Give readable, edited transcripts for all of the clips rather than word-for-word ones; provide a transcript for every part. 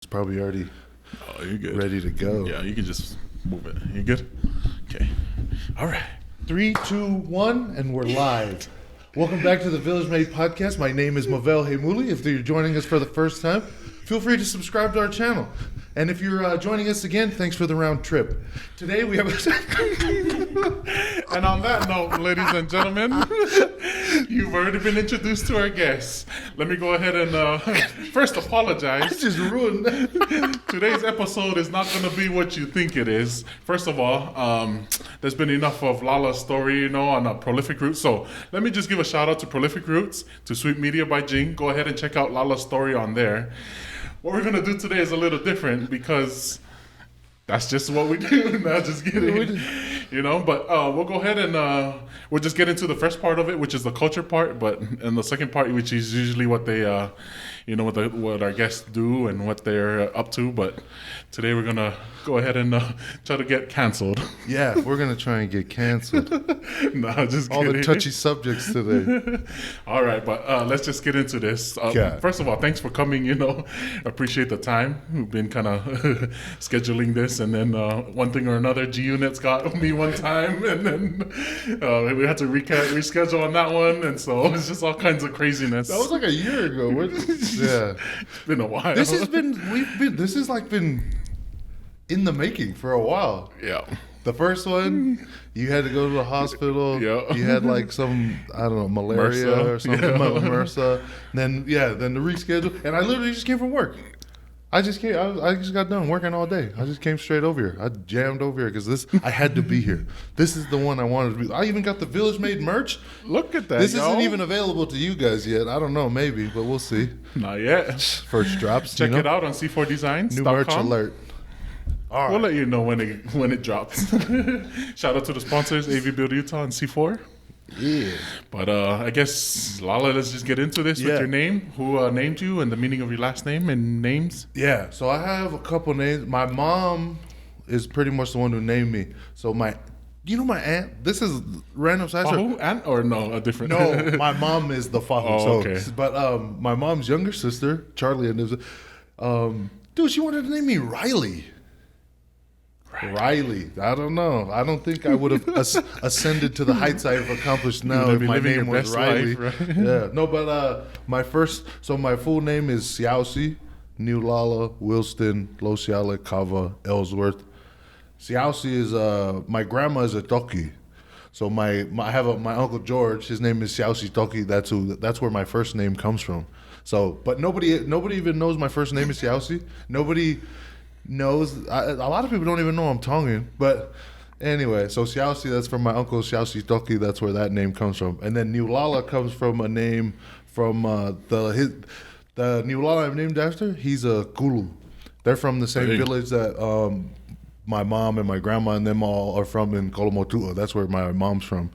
It's probably already you're good. ready to go. Yeah, you can just move it. You good? Okay. All right. 3, 2, 1, and we're live. Welcome back to the Village Made Podcast. My name is Mavel Heimuli. If you're joining us for the first time, feel free to subscribe to our channel. And if you're joining us again, thanks for the round trip. Today we have... And on that note, ladies and gentlemen, you've already been introduced to our guests. Let me go ahead and first apologize. I just ruined that. Today's episode is not going to be what you think it is. First of all, there's been enough of Lala's story, on Prolific Roots. So let me just give a shout out to Prolific Roots, to Sweet Media by Jing. Go ahead and check out Lala's story on there. What we're going to do today is a little different because that's just what we do. Not just kidding. But we'll go ahead and we'll just get into the first part of it, which is the culture part, and the second part, which is usually what they, what our guests do and what they're up to. But today we're going to go ahead and try to get canceled. Yeah, we're going to try and get canceled. No, just All kidding. the touchy subjects today. All right, but let's just get into this. First of all, thanks for coming, appreciate the time. We've been kind of scheduling this, and then one thing or another, G-Unit's got me one time, and then we had to reschedule on that one, and so it's just all kinds of craziness. That was like a year ago. Yeah. It's been a while. This has been in the making for a while. Yeah. The first one, you had to go to the hospital. Yeah. You had like some, I don't know, malaria MRSA. or something, MRSA. Then the reschedule. And I literally just came from work. I just got done working all day. I just came straight over here. I jammed over here because I had to be here. This is the one I wanted to be. I even got the Village Made merch. Look at that, This isn't even available to you guys yet. I don't know, maybe, but we'll see. Not yet. First drops. Check it out on C4Designs.com. New merch alert. All right. We'll let you know when it drops. Shout out to the sponsors, AV Build Utah and C4. Yeah. But I guess, Lala, let's just get into this with your name. Who named you and the meaning of your last name and names? Yeah, so I have a couple names. My mom is pretty much the one who named me. So my aunt, this is random side story. Who? Aunt or no, a different? No, my mom is the father. Oh, okay. But my mom's younger sister, Charlie, dude, she wanted to name me Riley. Riley. I don't know. I don't think I would have ascended to the heights I've accomplished now if my name was Riley. Life, right? Yeah. No, but my full name is Siausi, New Lala, Wilston, Losiale, Kava, Ellsworth. Siausi is my grandma is a Toki. So I have my Uncle George, his name is Siausi Toki. That's where my first name comes from. So, but nobody even knows my first name is Siausi. Nobody knows. A lot of people don't even know I'm Tongan, but anyway, so Siausi, that's from my uncle Siausi Toki. That's where that name comes from. And then New Lala comes from a name from the New Lala I'm named after. He's a Kulu. They're from the same village that my mom and my grandma and them all are from in Kolomotua. That's where my mom's from.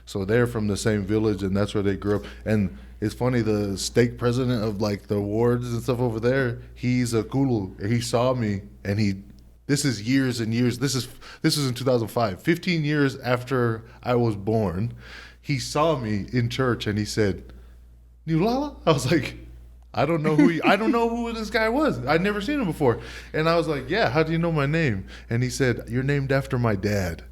So they're from the same village, and that's where they grew up. And it's funny, the stake president of like the wards and stuff over there, he's a Kulu. He saw me, and this is years and years. This is in 2005, 15 years after I was born. He saw me in church, and he said, "New Lala?" I was like, I don't know who this guy was. I'd never seen him before. And I was like, "Yeah, how do you know my name?" And he said, "You're named after my dad."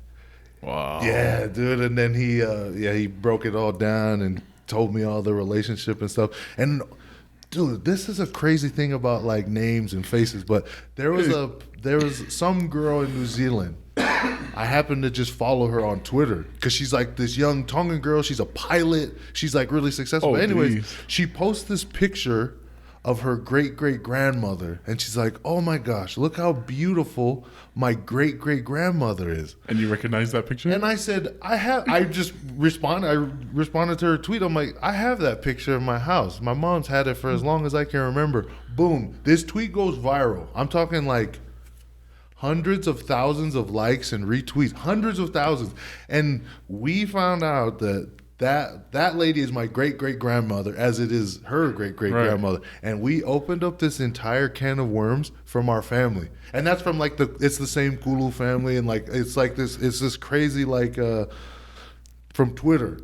Wow. Yeah, dude. And then he broke it all down and told me all the relationship and stuff. And dude, this is a crazy thing about like names and faces. But there was some girl in New Zealand. I happened to just follow her on Twitter because she's like this young Tongan girl. She's a pilot. She's like really successful. But anyways, she posts this picture of her great-great-grandmother, and she's like, "Oh my gosh, look how beautiful my great-great-grandmother is." And you recognize that picture? And I said, I responded to her tweet. I'm like, "I have that picture in my house. My mom's had it for as long as I can remember." Boom. This tweet goes viral. I'm talking like hundreds of thousands of likes and retweets, hundreds of thousands. And we found out that lady is my great-great-grandmother, as it is her great-great-grandmother. Right. And we opened up this entire can of worms from our family. And that's from like it's the same Kulu family, and like it's this crazy like from Twitter.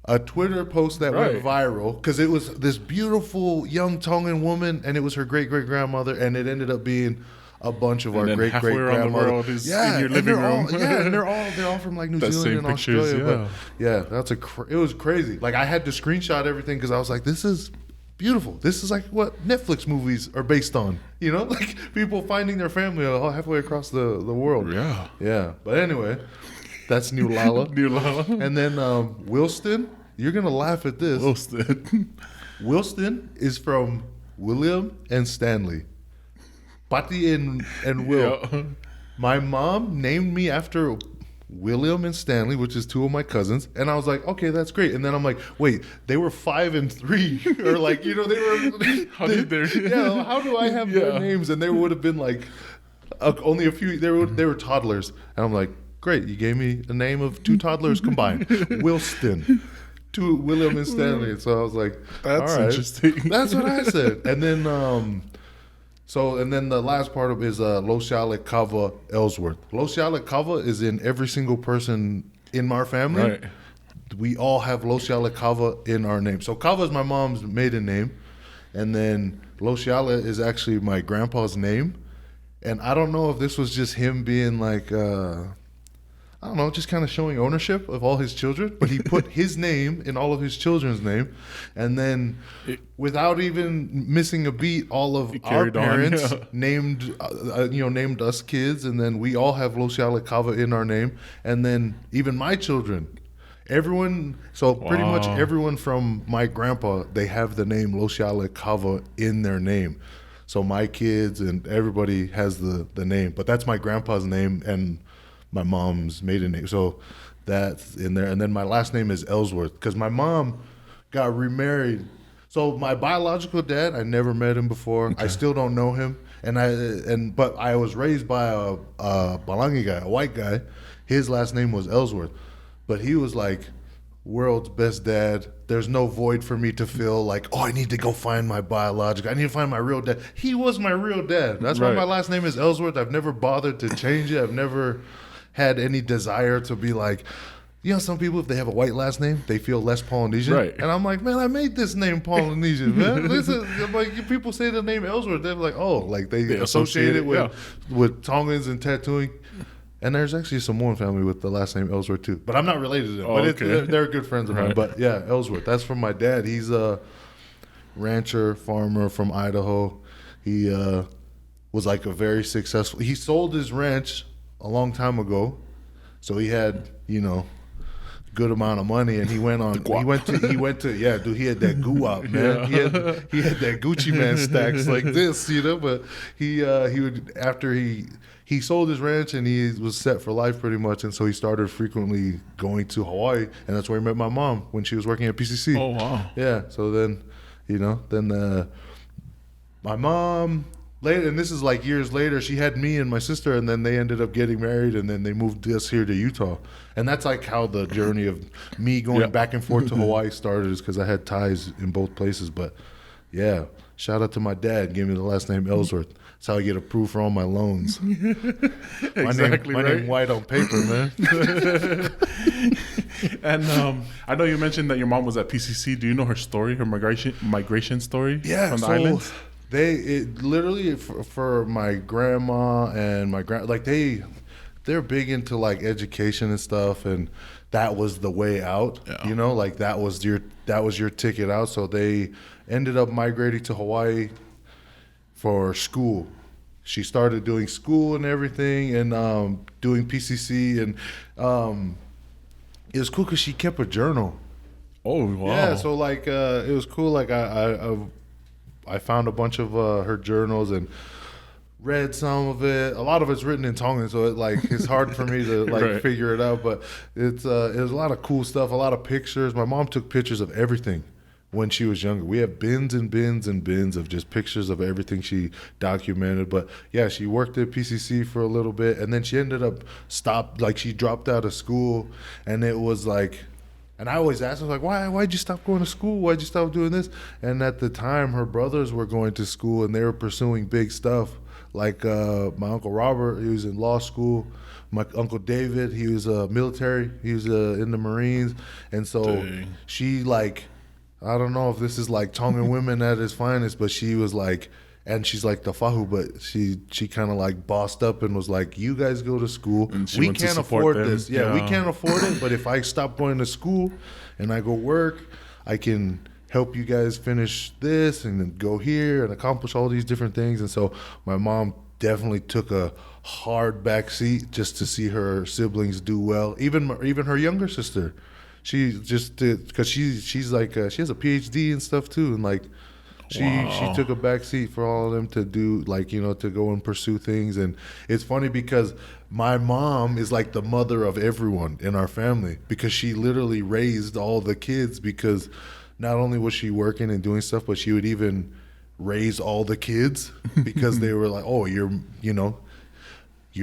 a Twitter post that Right. went viral because it was this beautiful young Tongan woman, and it was her great great grandmother, and it ended up being a bunch of our then great halfway great around the world grandmothers. is in your living room. And they're all from like New That Zealand same and pictures, Australia. But yeah, that's it was crazy. Like I had to screenshot everything because I was like, this is beautiful. This is like what Netflix movies are based on. You know, like people finding their family all halfway across the world. Yeah. Yeah. But anyway, that's New Lala. New Lala. And then Wilston, you're gonna laugh at this. Wilston. Wilston is from William and Stanley. Patty and Will. Yeah. My mom named me after William and Stanley, which is two of my cousins, and I was like, okay, that's great. And then I'm like, wait, they were 5 and 3, or like, you know, they were. How did they? Yeah, how do I have their names? And they would have been like only a few. They were toddlers, and I'm like, great, you gave me a name of 2 toddlers combined, Wilston. To William and Stanley. So I was like, That's all right. interesting. That's what I said. And then and then the last part of is Losiale Kava Ellsworth. Losiale Kava is in every single person in our family. Right. We all have Losiale Kava in our name. So Kava is my mom's maiden name, and then Losiale is actually my grandpa's name. And I don't know if this was just him being like I don't know, just kind of showing ownership of all his children. But he put his name in all of his children's name, and then without even missing a beat, all of our parents named named us kids, and then we all have Losiale Kava in our name, and then even my children. Everyone, so pretty much everyone from my grandpa, they have the name Losiale Kava in their name. So my kids and everybody has the name, but that's my grandpa's name and my mom's maiden name. So that's in there. And then my last name is Ellsworth because my mom got remarried. So my biological dad, I never met him before. Okay. I still don't know him. But I was raised by a Balangi guy, a white guy. His last name was Ellsworth. But he was like, world's best dad. There's no void for me to fill. Like, oh, I need to go find my biological. I need to find my real dad. He was my real dad. That's why my last name is Ellsworth. I've never bothered to change it. I've never had any desire to be like, you know, some people, if they have a white last name, they feel less Polynesian. Right. And I'm like, man, I made this name Polynesian, man. Like, people say the name Ellsworth, they're like, oh, like they associate it with Tongans and tattooing. And there's actually a Samoan family with the last name Ellsworth too. But I'm not related to them. Oh, but they're good friends of mine. But yeah, Ellsworth. That's from my dad. He's a rancher, farmer from Idaho. He was like a very successful. He sold his ranch a long time ago, so he had, you know, good amount of money, and he went to yeah, dude, he had that guap, man. Yeah. He had that Gucci Man stacks like this, you know. But he would, after he sold his ranch and he was set for life pretty much, and so he started frequently going to Hawaii, and that's where he met my mom when she was working at PCC. Oh wow. Yeah. So then, you know, my mom. Later, and this is like years later, she had me and my sister, and then they ended up getting married, and then they moved us here to Utah. And that's like how the journey of me going back and forth to Hawaii started, is because I had ties in both places. But yeah, shout out to my dad, gave me the last name Ellsworth. That's how I get approved for all my loans. Exactly, my name white on paper, man. And I know you mentioned that your mom was at PCC. Do you know her story, her migration story from the islands? Literally for my grandma and my they're big into like education and stuff, and that was the way out. Yeah. You know, like that was your ticket out. So they ended up migrating to Hawaii for school. She started doing school and everything, and doing PCC, and it was cool because she kept a journal. Oh wow! Yeah, so like it was cool. Like I found a bunch of her journals and read some of it. A lot of it's written in Tongan, so it's hard for me to like figure it out. But it was a lot of cool stuff, a lot of pictures. My mom took pictures of everything when she was younger. We have bins and bins and bins of just pictures of everything she documented. But yeah, she worked at PCC for a little bit, and then she ended up she dropped out of school, and it was like. And I always ask her, like, why'd you stop going to school? Why'd you stop doing this? And at the time, her brothers were going to school, and they were pursuing big stuff, Like my Uncle Robert, he was in law school. My Uncle David, he was military. He was in the Marines. And so Dang. she like, I don't know if this is like Tongan women at its finest, but she was like, and she's like the fahu, but she kind of like bossed up and was like, you guys go to school. And she We went to can't support afford them. this. Yeah, we Yeah. can't afford it. But if I stop going to school and I go work, I can help you guys finish this and then go here and accomplish all these different things. And so my mom definitely took a hard back seat just to see her siblings do well. Even her younger sister. She just did, because she's like she has a PhD and stuff too, and like she took a back seat for all of them to do, like, you know, to go and pursue things. And it's funny because my mom is like the mother of everyone in our family, because she literally raised all the kids, because not only was she working and doing stuff, but she would even raise all the kids because they were like, oh, your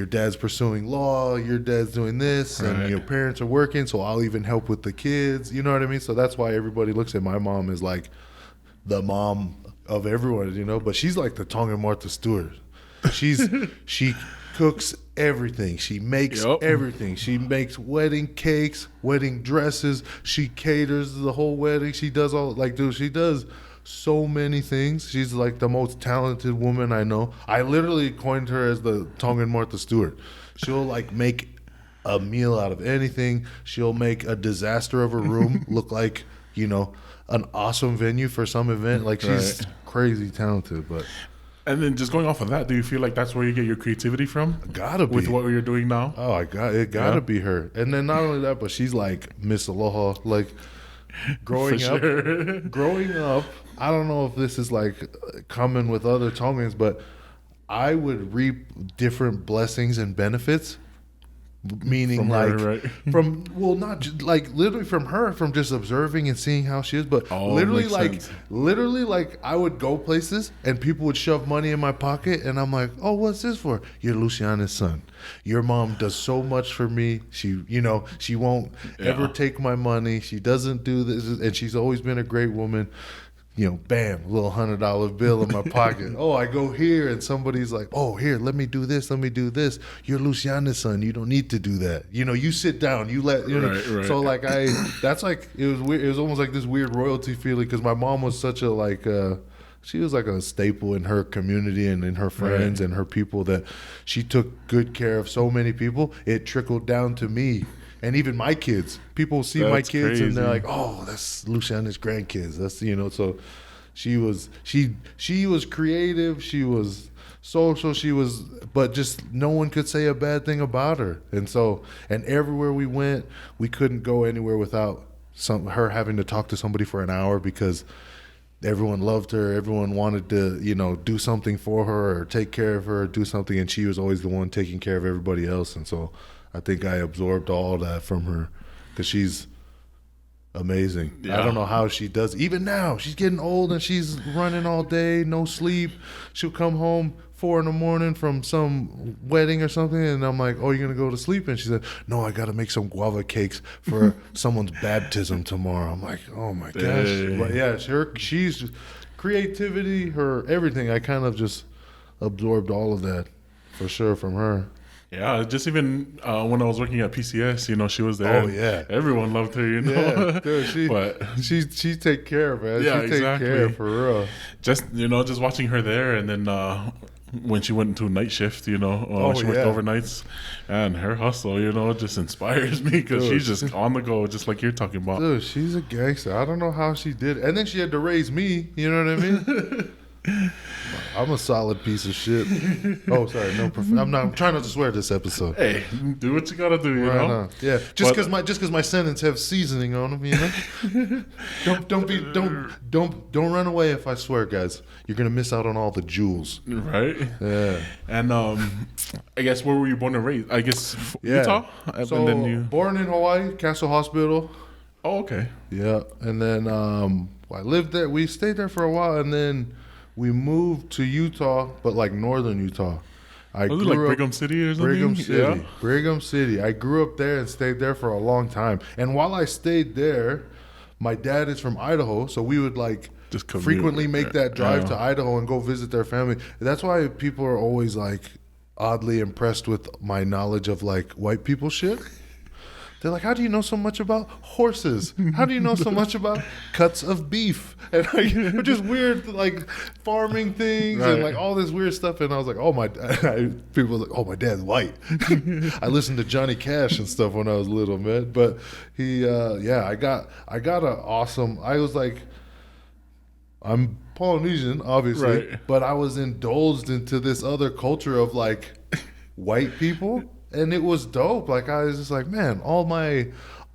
dad's pursuing law, your dad's doing this, and Right. your parents are working, so I'll even help with the kids. You know what I mean? So that's why everybody looks at my mom as like the mom of everyone, you know? But she's like the Tongan Martha Stewart. She cooks everything. She makes Yep. everything. She makes wedding cakes, wedding dresses. She caters the whole wedding. She does all, like, dude, she does so many things. She's like the most talented woman I know. I literally coined her as the Tongan Martha Stewart. She'll like make a meal out of anything. She'll make a disaster of a room look like, you know, an awesome venue for some event. Like, she's Right. crazy talented. But And then just going off of that, do you feel like that's where you get your creativity from? gotta be With what you're doing now? Oh, gotta Yeah. be her. And then not only that, but she's like Miss Aloha. Like, growing For up, sure. growing up, I don't know if this is like common with other Tongans, but I would reap different blessings and benefits. Meaning, From her, like, right? from, well, not just, like, literally from her, from just observing and seeing how she is, but Oh, literally, makes like, sense. literally, like, I would go places and people would shove money in my pocket, and I'm like, oh, what's this for? You're Luciana's son. Your mom does so much for me. She, you know, she won't ever Yeah. take my money. She doesn't do this, and she's always been a great woman. You know, bam, little $100 bill in my pocket. Oh, I go here and somebody's like, oh, here, let me do this, let me do this. You're Luciana's son. You don't need to do that. You know, you sit down, you let, you know. Right. So like that's like, it was weird. It was almost like this weird royalty feeling, because my mom was such a like, she was like a staple in her community and in her friends and her people, that she took good care of so many people. It trickled down to me. And even my kids, people see my That's kids and they're crazy. like, "Oh, that's Luciana's grandkids." That's, you know. So she was creative. She was social. She was, but just no one could say a bad thing about her. And so, and everywhere we went, we couldn't go anywhere without her having to talk to somebody for an hour, because everyone loved her. Everyone wanted to, you know, do something for her or take care of her or do something. And she was always the one taking care of everybody else. And so I think I absorbed all that from her, because she's amazing. Yeah. I don't know how she does. Even now, she's getting old and she's running all day, no sleep. She'll come home 4 a.m. from some wedding or something, and I'm like, "Oh, you're gonna go to sleep?" And she said, "No, I gotta make some guava cakes for someone's baptism tomorrow." I'm like, "Oh my gosh!" Dang. But yeah, she's creativity, her everything. I kind of just absorbed all of that for sure from her. Yeah, just even when I was working at PCS, you know, she was there. Oh, yeah. Everyone loved her, you know. Yeah, dude, But she take care, man. Yeah, she take care exactly. for real. just, you know, just watching her there, and then when she went into night shift, you know, she worked yeah. overnights, and her hustle, you know, just inspires me, because Dude. she's just on the go, just like you're talking about. Dude, she's a gangster. I don't know how she did it. And then she had to raise me. You know what I mean? I'm a solid piece of shit. Oh, sorry. No, I'm trying not to swear this episone. Hey, do what you gotta do, you Right know. on. Yeah, just But- because my sentence have seasoning on them, you know. don't run away if I swear, guys. You're gonna miss out on all the jewels. Right. Yeah. And I guess where were you born and raised? I guess Yeah. Utah. So And then you. born in Hawaii, Castle Hospital. Oh, okay. Yeah, and then I lived there. We stayed there for a while, and then we moved to Utah, but like northern Utah. I Was it grew like up Brigham City or something? Brigham City. Yeah. Brigham City. I grew up there and stayed there for a long time. And while I stayed there, my dad is from Idaho, so we would like just frequently make that drive to Idaho and go visit their family. That's why people are always like oddly impressed with my knowledge of like white people shit. They're like, how do you know so much about horses? How do you know so much about cuts of beef? And like, just weird like farming things and like all this weird stuff. And I was like, people were like, oh, my dad's white. I listened to Johnny Cash and stuff when I was little, man. But he, I got an awesome. I was like, I'm Polynesian, obviously, but I was indulged into this other culture of like white people. And it was dope. Like, I was just like, man, all my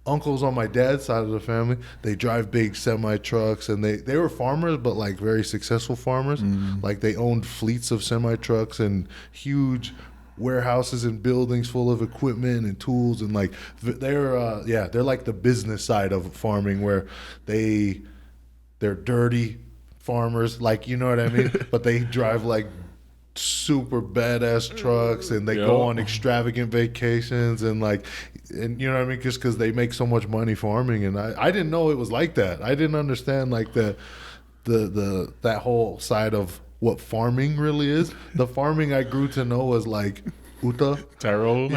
uncles on my dad's side of the family, they drive big semi-trucks. And they were farmers, but, like, very successful farmers. Like, they owned fleets of semi-trucks and huge warehouses and buildings full of equipment and tools. And, like, they're like the business side of farming where they're dirty farmers. Like, you know what I mean? But they drive, like, super badass trucks and they go on extravagant vacations and you know what I mean, just because they make so much money farming. And I didn't know it was like that. I didn't understand like the that whole side of what farming really is. The farming I grew to know was like uta, taro,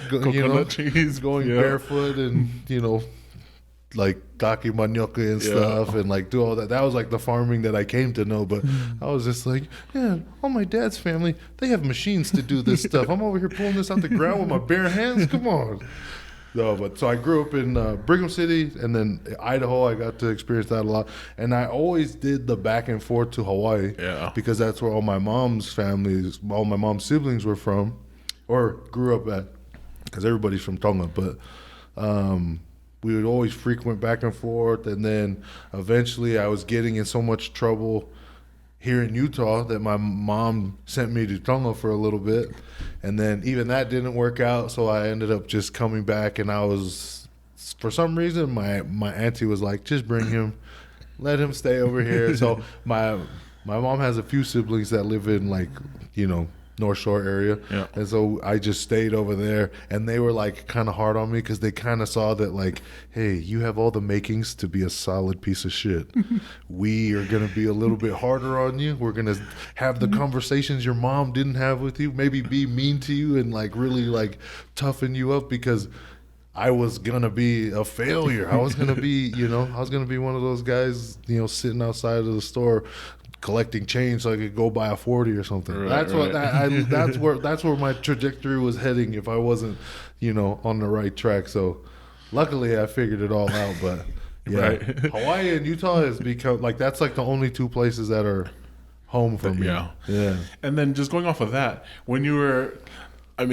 coconut trees, going barefoot and like kaki manioka and stuff and like do all that. That was like the farming that I came to know. But I was just like, all my dad's family, they have machines to do this stuff. I'm over here pulling this out the ground with my bare hands. Come on. No, but so I grew up in Brigham City and then Idaho. I got to experience that a lot. And I always did the back and forth to Hawaii because that's where all my mom's families, all my mom's siblings were from or grew up at, because everybody's from Tonga. But we would always frequent back and forth, and then eventually I was getting in so much trouble here in Utah that my mom sent me to Tonga for a little bit, and then even that didn't work out, so I ended up just coming back. And I was, for some reason, my auntie was like, just bring him, let him stay over here. So my mom has a few siblings that live in like, North Shore area. And so I just stayed over there, and they were like kind of hard on me because they kind of saw that like, hey, you have all the makings to be a solid piece of shit. We are going to be a little bit harder on you. We're going to have the conversations your mom didn't have with you, maybe be mean to you and like really like toughen you up because I was going to be a failure. I was going to be, I was going to be one of those guys, sitting outside of the store collecting change so I could go buy a 40 or something. That's where my trajectory was heading if I wasn't, on the right track. So luckily I figured it all out. But Hawaii and Utah has become like, that's like the only two places that are home for me. Yeah. And then just going off of that, when you were, I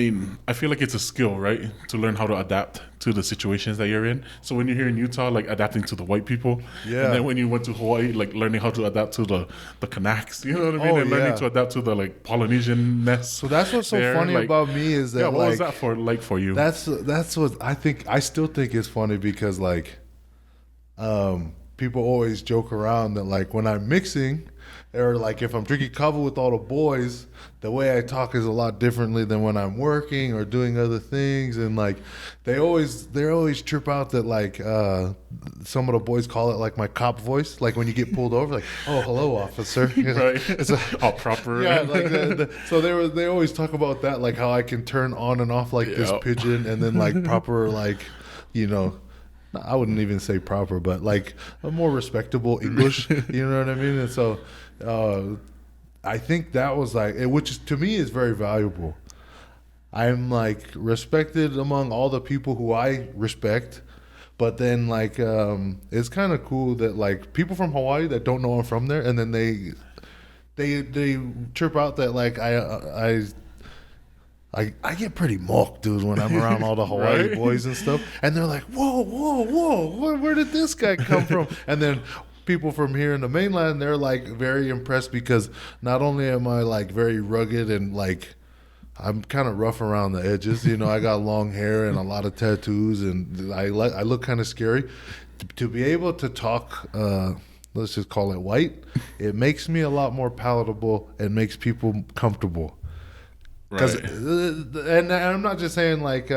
feel like it's a skill, right? To learn how to adapt to the situations that you're in. So when you're here in Utah, like adapting to the white people. Yeah. And then when you went to Hawaii, like learning how to adapt to the Kanaks, you know what I mean? And learning to adapt to the like Polynesian-ness. So that's what's so funny about me is that what was that for you? That's what I still think is funny because like people always joke around that like when I'm mixing or like if I'm drinking kava with all the boys, the way I talk is a lot differently than when I'm working or doing other things. And like they always trip out that like some of the boys call it like my cop voice, like when you get pulled over, like, oh, hello, officer. Right. It's all proper. Yeah, like so they always talk about that, like how I can turn on and off like this pigeon and then like proper like, I wouldn't even say proper, but like a more respectable English, you know what I mean? And so I think that was like, which to me is very valuable. I'm like respected among all the people who I respect, but then like it's kind of cool that like people from Hawaii that don't know I'm from there, and then they trip out that like I get pretty mocked, dude, when I'm around all the Hawaii boys and stuff. And they're like, whoa, where did this guy come from? And then people from here in the mainland, they're like very impressed because not only am I like very rugged and like I'm kind of rough around the edges, I got long hair and a lot of tattoos and I look kind of scary. To be able to talk, let's just call it white, it makes me a lot more palatable and makes people comfortable. Because and I'm not just saying like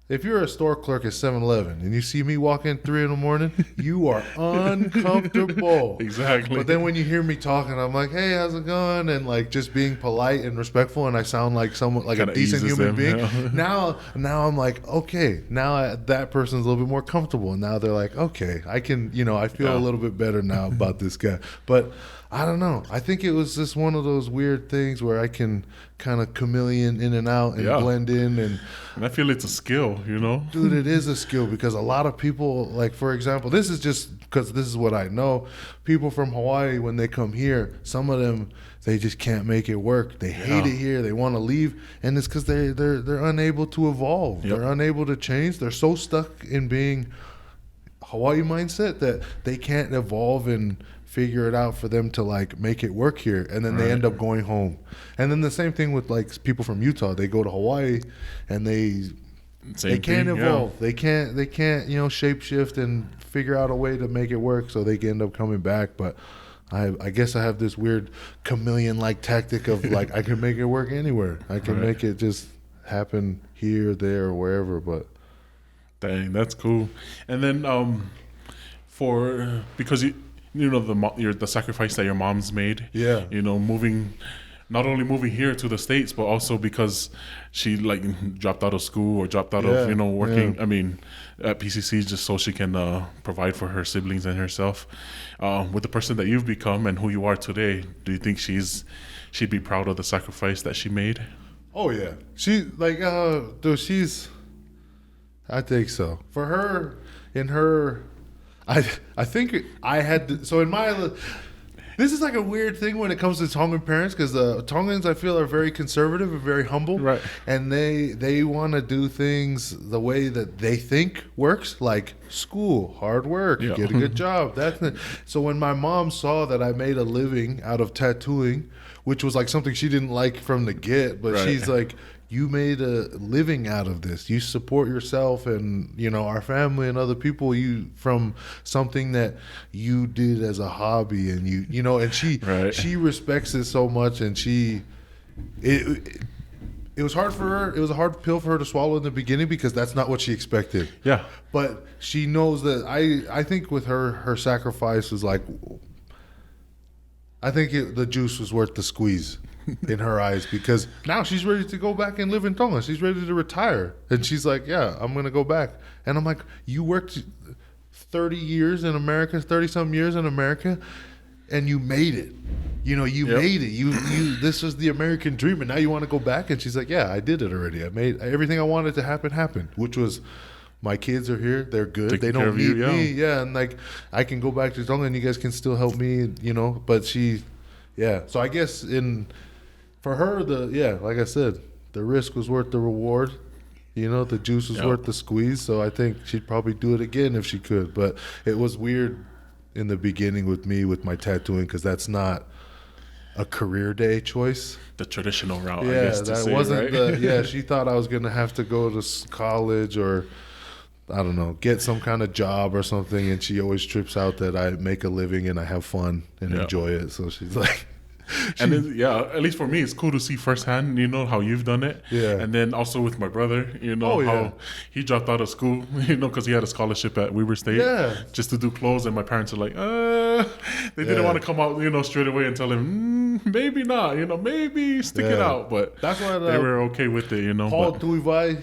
If you're a store clerk at 7-Eleven and you see me walk in 3 in the morning, you are uncomfortable. Exactly. But then when you hear me talking, I'm like, hey, how's it going? And like just being polite and respectful, and I sound like someone like Kinda a decent eases human them, being. yeah. Now I'm like, okay, now that person's a little bit more comfortable. And now they're like, okay, I can, I feel a little bit better now about this guy. But I don't know. I think it was just one of those weird things where I can kind of chameleon in and out and blend in. And I feel it's a skill, Dude, it is a skill because a lot of people, like, for example, this is just because this is what I know. People from Hawaii, when they come here, some of them, they just can't make it work. They hate it here. They want to leave. And it's because they're unable to evolve. Yep. They're unable to change. They're so stuck in being Hawaii mindset that they can't evolve and figure it out for them to like make it work here, and then they end up going home. And then the same thing with like people from Utah. They go to Hawaii and they can't evolve. They can't shape shift and figure out a way to make it work, so they can end up coming back. But I guess I have this weird chameleon like tactic of like I can make it work anywhere. I can make it just happen here, there, or wherever. But dang, that's cool. And then because the sacrifice that your mom's made. Yeah. Not only moving here to the States, but also because she like dropped out of school or dropped out of working. I mean, at PCC just so she can provide for her siblings and herself. With the person that you've become and who you are today, do you think she'd be proud of the sacrifice that she made? Oh yeah, she like dude, I think so. For her, in her. I think I had to, so in my this is like a weird thing when it comes to Tongan parents, because the Tongans I feel are very conservative and very humble, right? And they want to do things the way that they think works, like school, hard work, get a good job. So when my mom saw that I made a living out of tattooing, which was like something she didn't like from the get, but she's like, you made a living out of this. You support yourself and, our family and other people from something that you did as a hobby. And and she respects it so much. And it was hard for her. It was a hard pill for her to swallow in the beginning because that's not what she expected. Yeah. But she knows that I think with her sacrifice was like, I think the juice was worth the squeeze. In her eyes, because now she's ready to go back and live in Tonga. She's ready to retire, and she's like, "Yeah, I'm gonna go back." And I'm like, "You worked 30 years in America, 30-some years in America, and you made it. You made it. You this was the American dream, and now you want to go back?" And she's like, "Yeah, I did it already. I made everything I wanted to happen, which was." My kids are here. They're good. They don't need me. Yeah, and like I can go back to Tonga, and you guys can still help me. But so I guess for her, like I said, the risk was worth the reward. The juice was worth the squeeze. So I think she'd probably do it again if she could. But it was weird in the beginning with me with my tattooing because that's not a career day choice. The traditional route, I guess. That wasn't right? She thought I was going to have to go to college or, I don't know, get some kind of job or something. And she always trips out that I make a living and I have fun and enjoy it. So she's like... And then, at least for me, it's cool to see firsthand, how you've done it. Yeah. And then also with my brother, how he dropped out of school, because he had a scholarship at Weber State. Yeah. Just to do clothes. And my parents are like, they didn't want to come out, straight away and tell him, maybe not, maybe stick it out. But that's why they were okay with it, Paul Tuivai.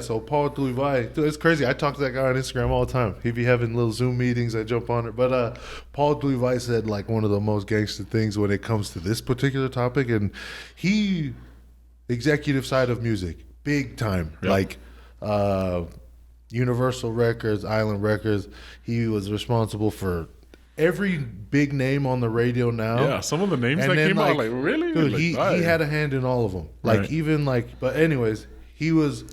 So Paul Tuivai. Dude, it's crazy. I talk to that guy on Instagram all the time. He'd be having little Zoom meetings. I jump on it. But Paul Tuivai said like one of the most gangster things when it comes to this particular topic, and he executive side of music big time, like Universal Records, Island Records. He was responsible for every big name on the radio now. Some of the names that came out, like, really, dude, he had a hand in all of them, but anyways, he was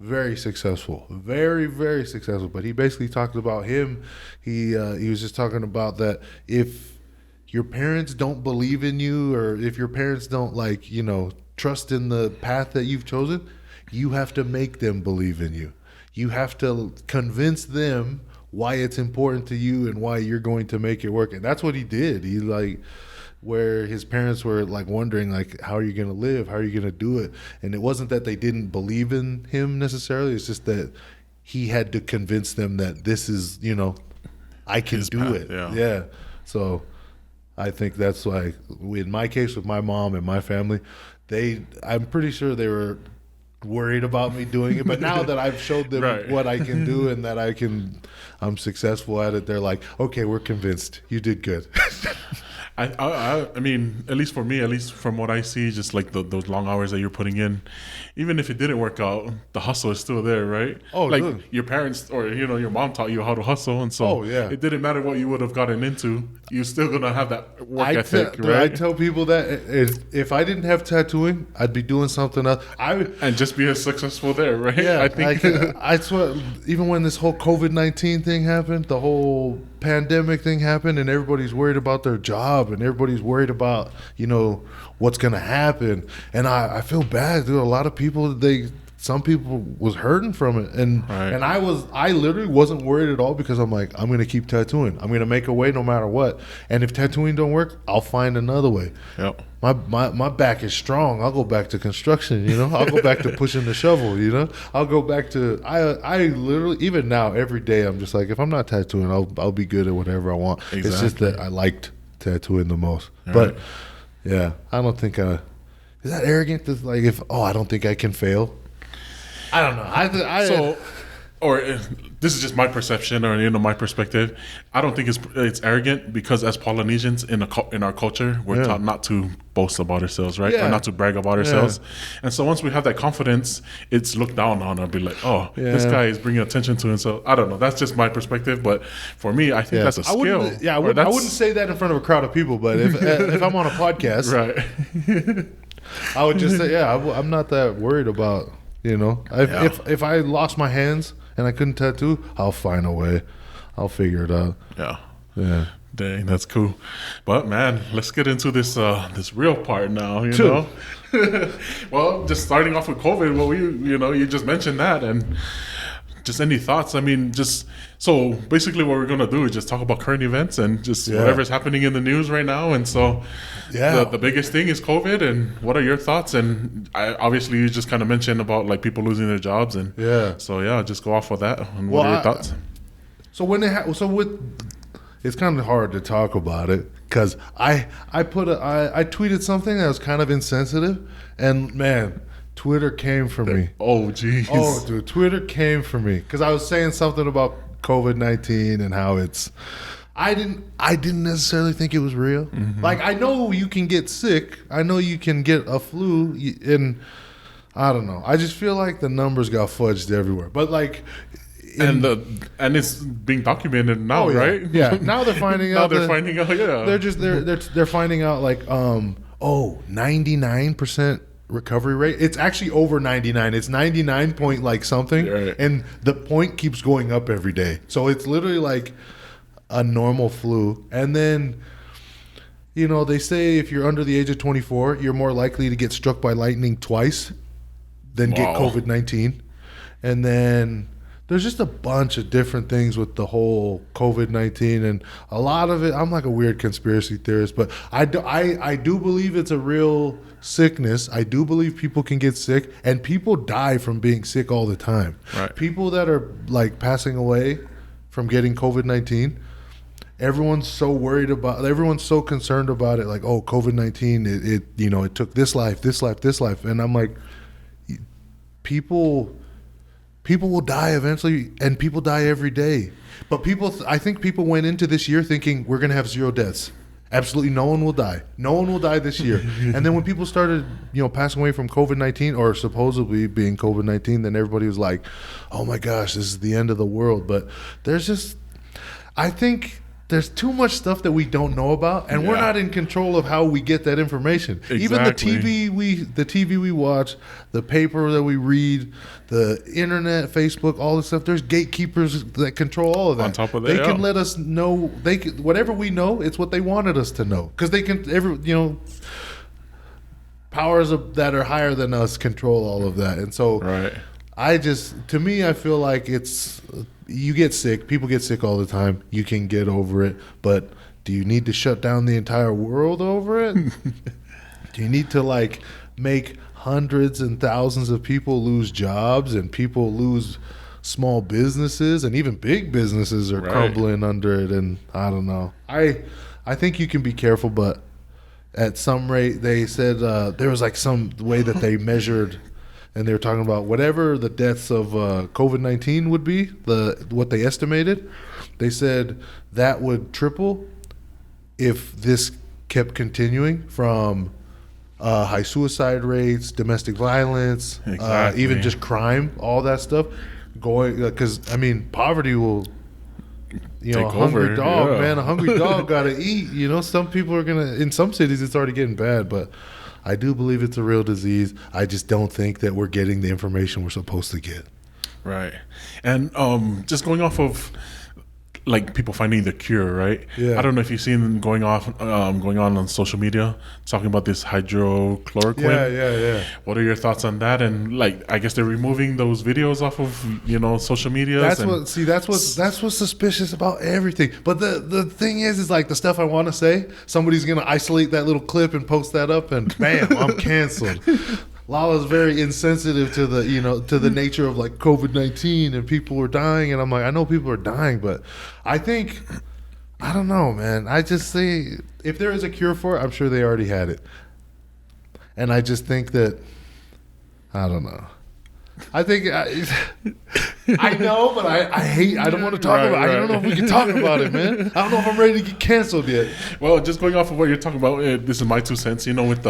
very successful, very, very successful. But he basically talked about him. He was just talking about that if your parents don't believe in you, or if your parents don't trust in the path that you've chosen, you have to make them believe in you. You have to convince them why it's important to you and why you're going to make it work. And that's what he did. He where his parents were like wondering like, how are you going to live? How are you going to do it? And it wasn't that they didn't believe in him necessarily. It's just that he had to convince them that this is, you know, I can His do path, it. yeah. Yeah. So I think that's why, in my case with my mom and my family, I'm pretty sure they were worried about me doing it. But now that I've showed them Right. what I can do and that I'm successful at it, they're like, okay, we're convinced. You did good. I mean, at least for me, at least from what I see, just like those long hours that you're putting in, even if it didn't work out, the hustle is still there, right? Oh, like good. your parents or your mom taught you how to hustle, and so Oh, yeah. it didn't matter what you would have gotten into, you're still gonna have that work ethic, Dude, right? I tell people that if I didn't have tattooing, I'd be doing something else. And just be as successful there, right? Yeah, I think I swear, even when this whole COVID-19 thing happened, the whole pandemic thing happened, and everybody's worried about their job, and everybody's worried about, you know, what's going to happen. And I feel bad, dude. A lot of people, some people was hurting from it. And Right. and I literally wasn't worried at all, because I'm like, I'm going to keep tattooing. I'm going to make a way no matter what. And if tattooing don't work, I'll find another way. Yep. My back is strong. I'll go back to construction, you know. I'll go back to pushing the shovel, you know. I'll go back to I literally, even now, every day I'm just like, if I'm not tattooing, I'll be good at whatever I want. It's just Exactly. that I liked tattooing the most. All But right. yeah, I don't think is that arrogant to like, if I don't think I can fail. I don't know. So, or this is just my perception, or my perspective. I don't think it's arrogant, because as Polynesians in our culture, we're taught not to boast about ourselves, right? Yeah. Or not to brag about ourselves. And so once we have that confidence, it's looked down on. I'll be like, oh, this guy is bringing attention to himself. I don't know. That's just my perspective, but for me, I think that's a skill. I wouldn't say that in front of a crowd of people, but if I'm on a podcast, Right. I would just say, I'm not that worried about, you know. If I lost my hands and I couldn't tattoo, I'll find a way. I'll figure it out. Yeah. Yeah. Dang, that's cool. But man, let's get into this real part now, you Sure. know. Well, just starting off with COVID, well, you just mentioned that, and just any thoughts? I mean, so basically what we're going to do is just talk about current events and just whatever's happening in the news right now. And so the biggest thing is COVID, and what are your thoughts? And obviously you just kind of mentioned about like people losing their jobs, and so just go off with that. And what are your thoughts? So when it's kind of hard to talk about it, because I tweeted something that was kind of insensitive, and man, Twitter came for me. Oh, jeez. Oh, dude, Twitter came for me, because I was saying something about COVID-19 and how I didn't necessarily think it was real. Mm-hmm. Like, I know you can get sick. I know you can get a flu, and I don't know. I just feel like the numbers got fudged everywhere. But like, and it's being documented now, right? Yeah. Now they're finding out. They're finding out. Yeah. They're finding out like 99% recovery rate. It's actually over 99. It's 99 point like something, Right. and the point keeps going up every day. So it's literally like a normal flu. And then, you know, they say if you're under the age of 24, you're more likely to get struck by lightning twice than get COVID-19. And then there's just a bunch of different things with the whole COVID-19, and a lot of it, I'm like a weird conspiracy theorist, but I do believe it's a real sickness. I do believe people can get sick, and people die from being sick all the time. Right. People that are like passing away from getting COVID-19, everyone's so concerned about it, like, oh, COVID-19, it took this life, and I'm like, people will die eventually, and people die every day. But I think people went into this year thinking we're going to have 0 deaths. Absolutely no one will die. No one will die this year. And then when people started, passing away from COVID-19, or supposedly being COVID-19, then everybody was like, oh my gosh, this is the end of the world. But I think there's too much stuff that we don't know about, and we're not in control of how we get that information. Exactly. Even the TV we watch, the paper that we read, the internet, Facebook, all this stuff. There's gatekeepers that control all of that. On top of that, they can let us know. Whatever we know, it's what they wanted us to know, because they can powers that are higher than us control all of that, and so Right. I feel like you get sick. People get sick all the time. You can get over it, but do you need to shut down the entire world over it? Do you need to like make hundreds and thousands of people lose jobs and people lose small businesses, and even big businesses are crumbling under it? And I don't know. I think you can be careful, but at some rate, they said there was like some way that they measured, and they were talking about whatever the deaths of COVID-19 would be, what they estimated. They said that would triple if this kept continuing, from high suicide rates, domestic violence, even just crime, all that stuff going. Because I mean, poverty will, you know, a hungry dog, man, a hungry dog got to eat. You know, some people are gonna. In some cities, it's already getting bad, but I do believe it's a real disease. I just don't think that we're getting the information we're supposed to get. Right, and just going off of like people finding the cure, right? Yeah. I don't know if you've seen going on social media talking about this hydrochloroquine. Yeah. What are your thoughts on that? And like, I guess they're removing those videos off of social media. That's what's suspicious about everything. But the thing is like the stuff I want to say, somebody's gonna isolate that little clip and post that up, and bam, I'm canceled. Lala's very insensitive to the nature of like COVID-19 and people are dying, and I'm like, I know people are dying, but I don't know, man. I just say if there is a cure for it, I'm sure they already had it, and I just think that I don't know. I think I know, but I hate. I don't want to talk about it. I don't know if we can talk about it, man. I don't know if I'm ready to get canceled yet. Well, just going off of what you're talking about, this is my 2 cents. With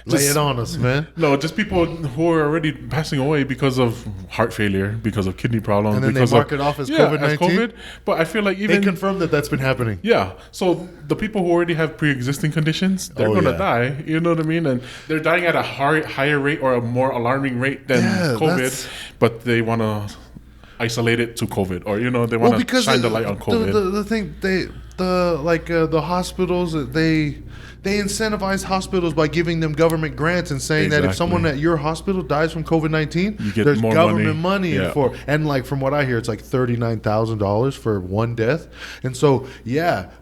lay it on us, man. No, just people who are already passing away because of heart failure, because of kidney problems. And then because they mark it off as COVID-19? But I feel like They confirm that that's been happening. Yeah. So the people who already have pre-existing conditions, they're going to die. You know what I mean? And they're dying at a higher rate or a more alarming rate than COVID. But they want to isolate it to COVID, or they want to shine the light on COVID. The thing, the hospitals, they incentivize hospitals by giving them government grants and saying that if someone at your hospital dies from COVID-19, there's more government money for. And like from what I hear, it's like $39,000 for one death. And so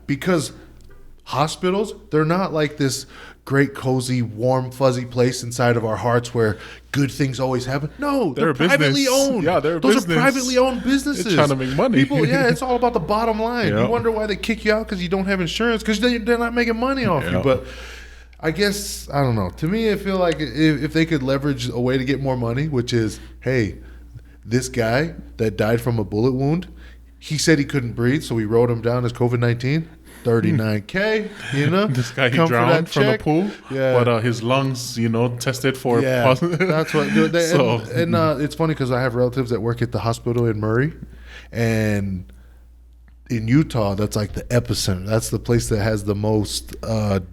because hospitals, they're not like this great, cozy, warm, fuzzy place inside of our hearts where good things always happen. No, they're privately owned. Yeah, they're Those are privately owned businesses. They're trying to make money. People, it's all about the bottom line. You wonder why they kick you out because you don't have insurance, because they're not making money off you. But I guess, I don't know. To me, I feel like if they could leverage a way to get more money, which is, hey, this guy that died from a bullet wound, he said he couldn't breathe, so we wrote him down as COVID-19. $39K, This guy, he drowned from the pool, but his lungs, tested for positive. That's what. It's funny because I have relatives that work at the hospital in Murray, and in Utah, that's like the epicenter. That's the place that has the most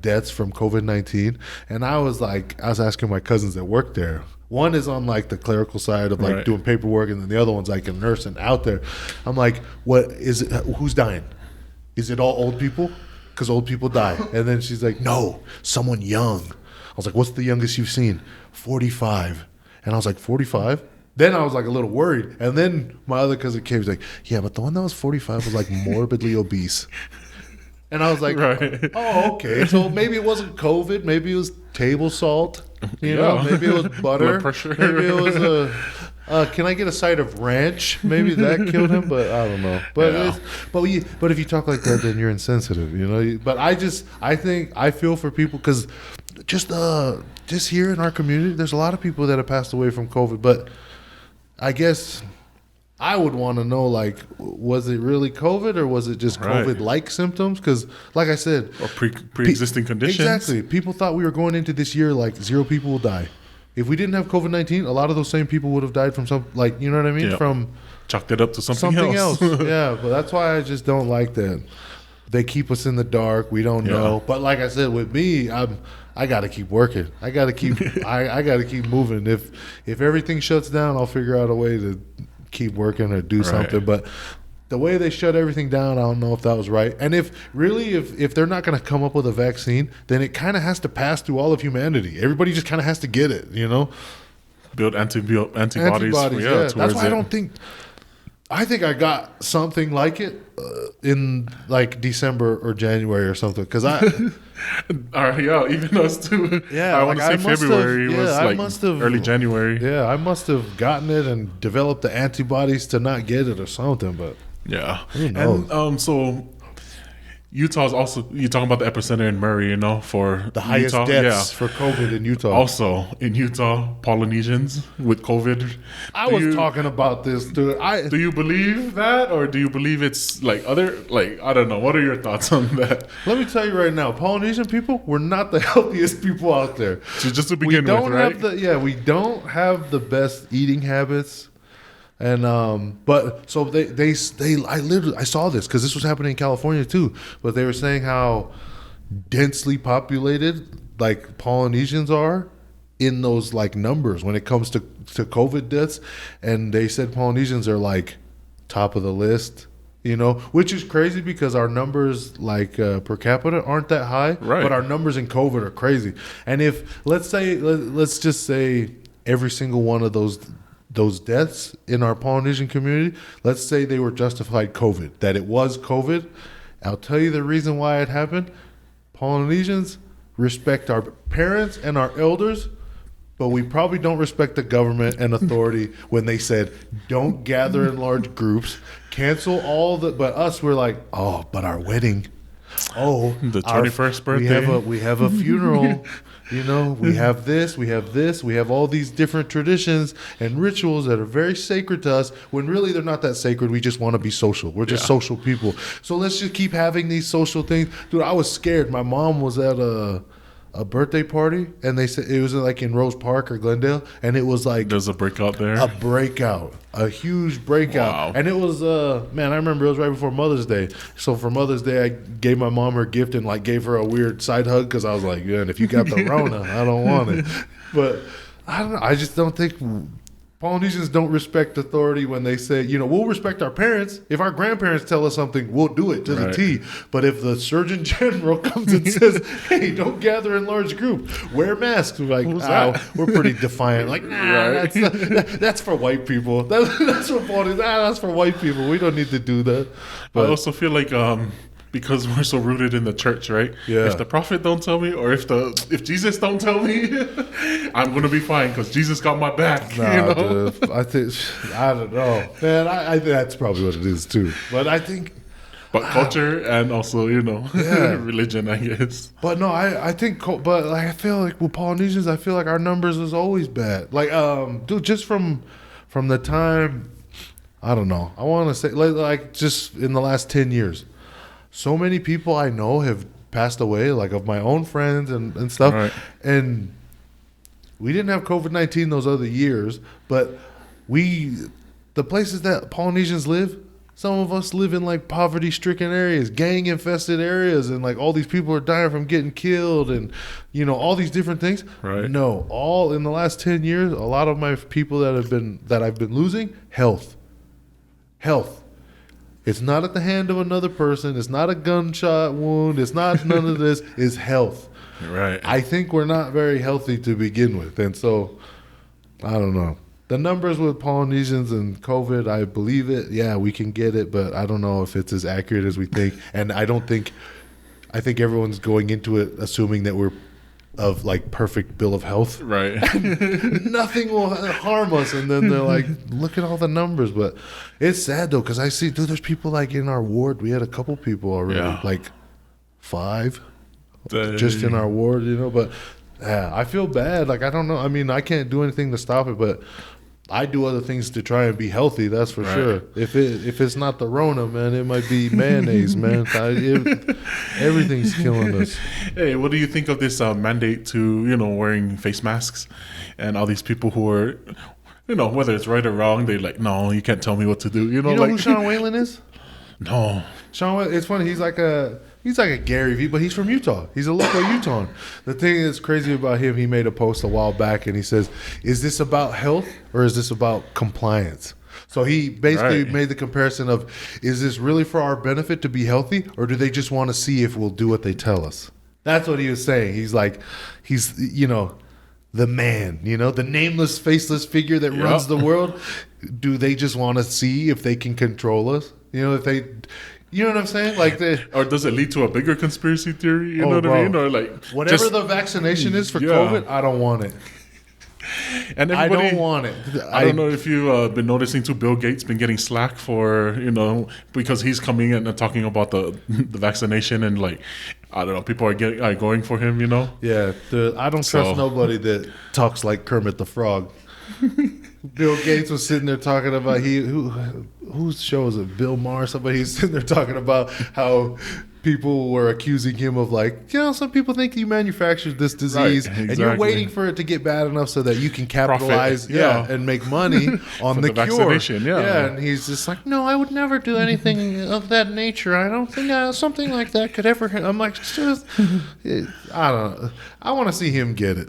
deaths from COVID-19. And I was asking my cousins that work there. One is on like the clerical side of like doing paperwork, and then the other one's like a nurse and out there. I'm like, what is it? Who's dying? Is it all old people? Because old people die. And then she's like, no, someone young. I was like, what's the youngest you've seen? 45. And I was like, 45? Then I was like a little worried. And then my other cousin came, was like, yeah, but the one that was 45 was like morbidly obese. And I was like, oh, okay. So maybe it wasn't COVID. Maybe it was table salt. Maybe it was butter. Blood pressure. Maybe it was can I get a side of ranch? Maybe that killed him, but I don't know. But but if you talk like that, then you're insensitive, But I feel for people because just here in our community, there's a lot of people that have passed away from COVID. But I guess I would want to know, like, was it really COVID or was it just COVID-like symptoms? Because, like I said, or pre-existing conditions. Exactly. People thought we were going into this year like 0 people will die. If we didn't have COVID-19, a lot of those same people would have died from some, like, you know what I mean? Yeah. From chalked it up to something else. Yeah, but that's why I just don't like that. They keep us in the dark. We don't know. But like I said, with me, I got to keep working. I got to keep I got to keep moving. If everything shuts down, I'll figure out a way to keep working or do something. But the way they shut everything down, I don't know if that was right. And if they're not going to come up with a vaccine, then it kind of has to pass through all of humanity. Everybody just kind of has to get it, Build antibodies. That's why I don't think I think I got something like it in like December or January or something. Because I, All right, yeah, even us too. yeah, I want to say February was I like must have early January. Yeah, I must have gotten it and developed the antibodies to not get it or something. But Yeah, who knows? and so Utah's also, you're talking about the epicenter in Murray, you know, for The highest Utah. deaths for COVID in Utah. Also in Utah, Polynesians with COVID. I was talking about this, dude. Do you believe that, or do you believe it's like other, like, I don't know. What are your thoughts on that? Let me tell you right now, Polynesian people, we're not the healthiest people out there. So just to begin with, right? We don't have the best eating habits. And but so I saw this because this was happening in California too. But they were saying how densely populated like Polynesians are in those like numbers when it comes to COVID deaths, and they said Polynesians are like top of the list. You know, which is crazy because our numbers like per capita aren't that high, right? But our numbers in COVID are crazy. And if let's just say every single one of those deaths in our Polynesian community, let's say they were justified COVID, that it was COVID. I'll tell you the reason why it happened. Polynesians respect our parents and our elders, but we probably don't respect the government and authority when they said, don't gather in large groups, cancel all the, but us, we're like, oh, but our wedding, the 21st birthday. We have a funeral. You know, we have this, we have all these different traditions and rituals that are very sacred to us when really they're not that sacred. We just want to be social. We're just social people. So let's just keep having these social things. Dude, I was scared. My mom was at a birthday party and they said it was like in Rose Park or Glendale, and it was like there's a breakout there. A huge breakout. Wow. And it was man, I remember it was right before Mother's Day. So for Mother's Day, I gave my mom her gift and like gave her a weird side hug because I was like, yeah, and if you got the Rona, I don't want it. But I don't know. I just don't think Polynesians don't respect authority when they say, you know, we'll respect our parents. If our grandparents tell us something, we'll do it to the T. But if the Surgeon General comes and says, hey, don't gather in large groups, wear masks, we're like, we're pretty defiant. Like, nah, that's for white people. That's for Polynesians. That's for white people. We don't need to do that. But I also feel like because we're so rooted in the church, right? Yeah. If the prophet don't tell me, or if Jesus don't tell me, I'm gonna be fine because Jesus got my back. Nah, you know? dude, I don't know, man. I think that's probably what it is too. But I think, but culture and also, you know, religion, I guess. But no, I think, but like I feel like with Polynesians, I feel like our numbers is always bad. Like, dude, just from the time, I don't know. I want to say like just in the last 10 years. So many people I know have passed away, like of my own friends and stuff. Right. And we didn't have COVID-19 those other years, but the places that Polynesians live, some of us live in like poverty-stricken areas, gang-infested areas, and like all these people are dying from getting killed and, you know, all these different things. Right. No, all in the last 10 years, a lot of my people that I've been losing, health. It's not at the hand of another person. It's not a gunshot wound. It's not none of this. It's health. Right. I think we're not very healthy to begin with. And so, I don't know. The numbers with Polynesians and COVID, I believe it. Yeah, we can get it, but I don't know if it's as accurate as we think. And I think everyone's going into it assuming that we're of like perfect bill of health. Right. Nothing will harm us. And then they're like, look at all the numbers. But it's sad though, because I see, dude, there's people like in our ward. We had a couple people already, like 5 just in our ward, you know. But yeah, I feel bad. Like, I don't know. I mean, I can't do anything to stop it, but I do other things to try and be healthy. That's for sure. If it's not the Rona, man, it might be mayonnaise, man. Everything's killing us. Hey, what do you think of this mandate to, you know, wearing face masks and all these people who are, you know, whether it's right or wrong, they're like, no, you can't tell me what to do. You know like, who Sean Whalen is? No. Sean Whalen, it's funny. He's like a Gary Vee, but he's from Utah. He's a local Utahn. The thing that's crazy about him, he made a post a while back, and he says, is this about health or is this about compliance? So he basically made the comparison of, is this really for our benefit to be healthy, or do they just want to see if we'll do what they tell us? That's what he was saying. He's like, you know, the man, the nameless, faceless figure that runs the world. Do they just want to see if they can control us? If they, you know what I'm saying? Like or does it lead to a bigger conspiracy theory? You know what I mean? Or like whatever the vaccination is for COVID, I don't want it. And I don't want it. I don't know if you've been noticing too. Bill Gates been getting slack for because he's coming in and talking about the vaccination and like I don't know. People are going for him. Yeah, I don't trust nobody that talks like Kermit the Frog. Bill Gates was sitting there talking about whose show is it? Bill Maher. Somebody he's sitting there talking about how people were accusing him of some people think you manufactured this disease and you're waiting for it to get bad enough so that you can capitalize and make money on the cure. Vaccination, and he's just like, no, I would never do anything of that nature. I don't think something like that could ever. I'm like, I don't know. I want to see him get it.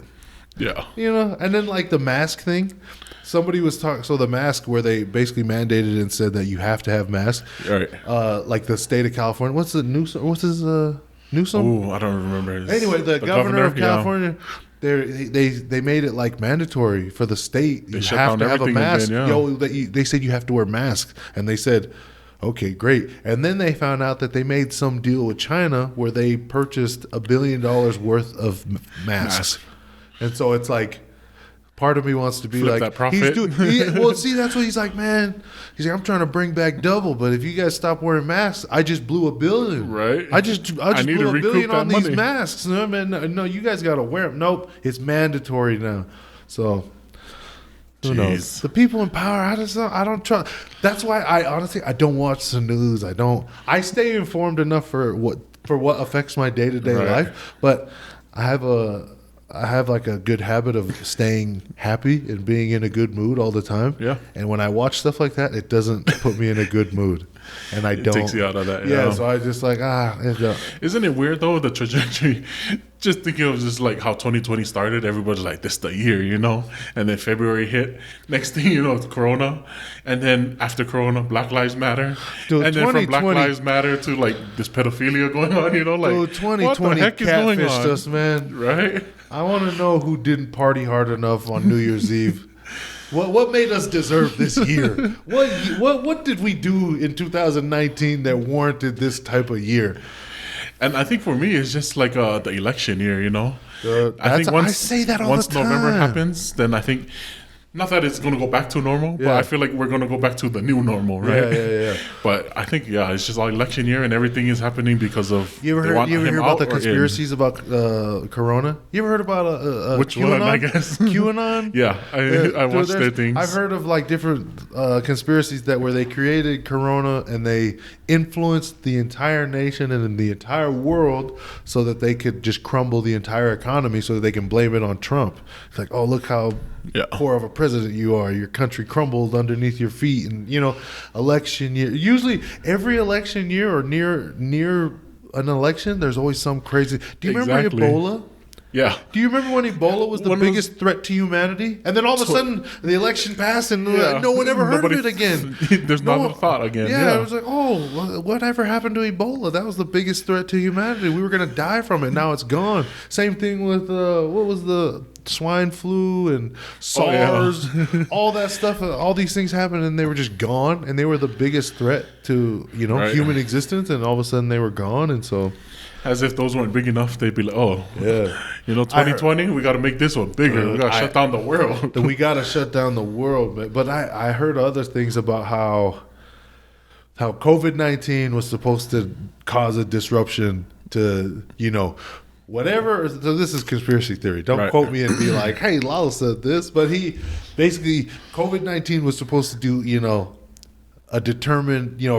Yeah. And then like the mask thing. Somebody was talking. So the mask, where they basically mandated and said that you have to have masks. Right. Like the state of California. What's Newsom? Newsom? Ooh, I don't remember. Anyway, the governor of California. They made it like mandatory for the state. You have to have a mask. Again, they said you have to wear masks, and they said, okay, great. And then they found out that they made some deal with China where they purchased $1 billion worth of masks. And so it's like, part of me wants to be flip like, that profit. See, that's what he's like, man. He's like, I'm trying to bring back double, but if you guys stop wearing masks, I just blew $1 billion. Right. I just blew $1 billion on these masks. No, you guys got to wear them. Nope, it's mandatory now. So, who knows? The people in power, I don't trust. That's why I don't watch the news. I stay informed enough for what affects my day-to-day life, but I have like a good habit of staying happy and being in a good mood all the time. Yeah. And when I watch stuff like that, it doesn't put me in a good mood. And it takes you out of that. Yeah. So I just like, Isn't it weird though, the trajectory? Just thinking of just like how 2020 started. Everybody's like, this is the year, And then February hit. Next thing you know, it's Corona. And then after Corona, Black Lives Matter. Dude, and then from Black Lives Matter to like this pedophilia going on, like, dude, 2020 what the heck is going on? Catfished us, man. Right? I want to know who didn't party hard enough on New Year's Eve. What made us deserve this year? What did we do in 2019 that warranted this type of year? And I think for me, it's just like the election year, I think I say that all the time. Once November happens, then I think, not that it's going to go back to normal, but I feel like we're going to go back to the new normal, right? Yeah. But I think, it's just our election year and everything is happening because of... You ever hear about the conspiracies about Corona? You ever heard about which QAnon? one, I guess? QAnon? Yeah, I watched their things. I've heard of like different conspiracies where they created Corona and they influenced the entire nation and the entire world so that they could just crumble the entire economy so that they can blame it on Trump. It's like, oh, look how poor of a president you are. Your country crumbled underneath your feet. And, election year. Usually every election year or near an election, there's always some crazy. Do you remember Ebola? Yeah. Do you remember when Ebola was the biggest threat to humanity? And then all of a sudden, the election passed and no one ever heard of it again. There's no thought again. Yeah, it was like, oh, whatever happened to Ebola? That was the biggest threat to humanity. We were going to die from it. Now it's gone. Same thing with, what was the swine flu and SARS, all that stuff. All these things happened and they were just gone. And they were the biggest threat to, human existence. And all of a sudden they were gone. And so... As if those weren't big enough, they'd be like, oh, 2020, we got to make this one bigger. We got to shut down the world. We got to shut down the world. But I heard other things about how COVID-19 was supposed to cause a disruption to, whatever. So this is conspiracy theory. Don't quote me and be like, hey, Lala said this. But COVID-19 was supposed to do, a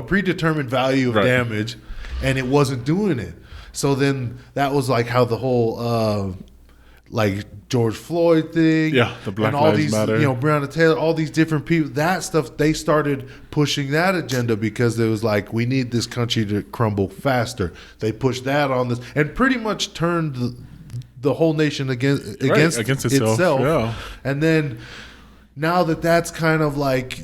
predetermined value of damage, and it wasn't doing it. So then that was like how the whole like George Floyd thing, the Black and all Lives these, Matter, Breonna Taylor, all these different people, that stuff, they started pushing that agenda because it was like, we need this country to crumble faster. They pushed that on this and pretty much turned the whole nation against itself. Yeah. And then now that's kind of like,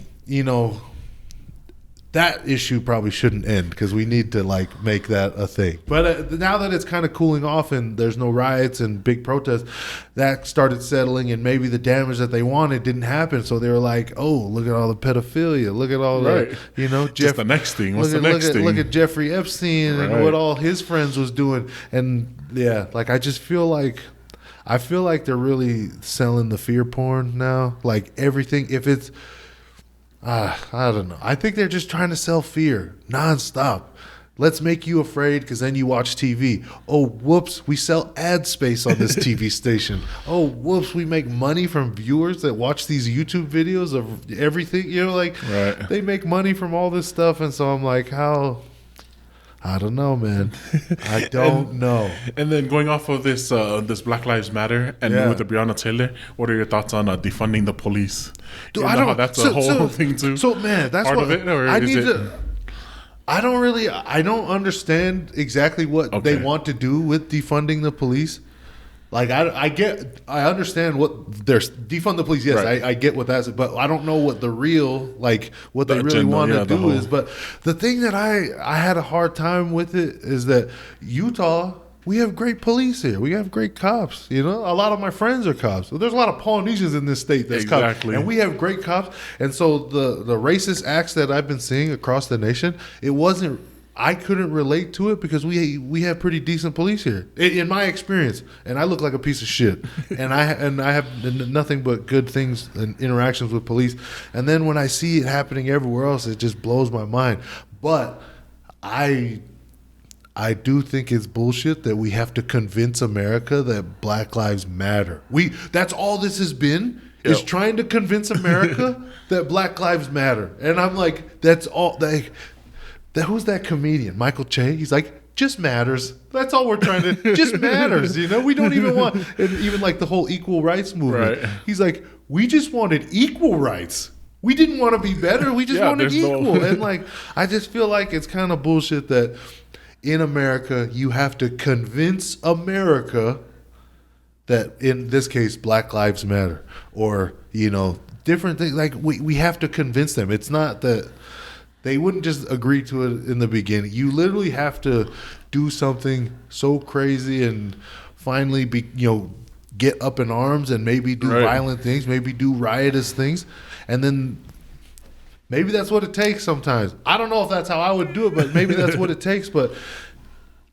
that issue probably shouldn't end because we need to like make that a thing. But now that it's kind of cooling off and there's no riots and big protests, that started settling, and maybe the damage that they wanted didn't happen. So they were like, "Oh, look at all the pedophilia! Look at all the, you know, just the next thing. What's the next thing? Look at Jeffrey Epstein and what all his friends was doing." And yeah, like I feel like they're really selling the fear porn now. Like everything, if it's I don't know. I think they're just trying to sell fear nonstop. Let's make you afraid because then you watch TV. Oh, whoops, we sell ad space on this TV station. Oh, whoops, we make money from viewers that watch these YouTube videos of everything. You know, like they make money from all this stuff. And so I'm like, how? I don't know, man. I don't know. And then going off of this Black Lives Matter and with the Breonna Taylor, what are your thoughts on defunding the police? Dude, I don't. That's a whole thing too. So man, that's part what of it, or I is need it? to. I don't understand exactly what they want to do with defunding the police. Like I understand what they're defund the police. Yes, I get what that's, but I don't know what the real what they really want to do is. But the thing that I had a hard time with it is that Utah, we have great police here. We have great cops. You know, a lot of my friends are cops. So there's a lot of Polynesians in this state that's cops, and we have great cops. And so the racist acts that I've been seeing across the nation, I couldn't relate to it because we have pretty decent police here, in my experience. And I look like a piece of shit, and I have nothing but good things and interactions with police. And then when I see it happening everywhere else, it just blows my mind. But I do think it's bullshit that we have to convince America that Black Lives Matter. That's all this has been, is trying to convince America that Black Lives Matter. And I'm like, that's all. Who's that comedian? Michael Che? He's like, just matters. That's all we're trying to, just matters. You know, we don't even want, and even like the whole equal rights movement. Right. He's like, we just wanted equal rights. We didn't want to be better. We just wanted equal. And like, I just feel like it's kind of bullshit that in America, you have to convince America that in this case, Black Lives Matter, or, you know, different things. Like we have to convince them. It's not that they wouldn't just agree to it in the beginning. You literally have to do something so crazy and finally get up in arms and maybe do violent things, maybe do riotous things. And then maybe that's what it takes sometimes. I don't know if that's how I would do it, but maybe that's what it takes. But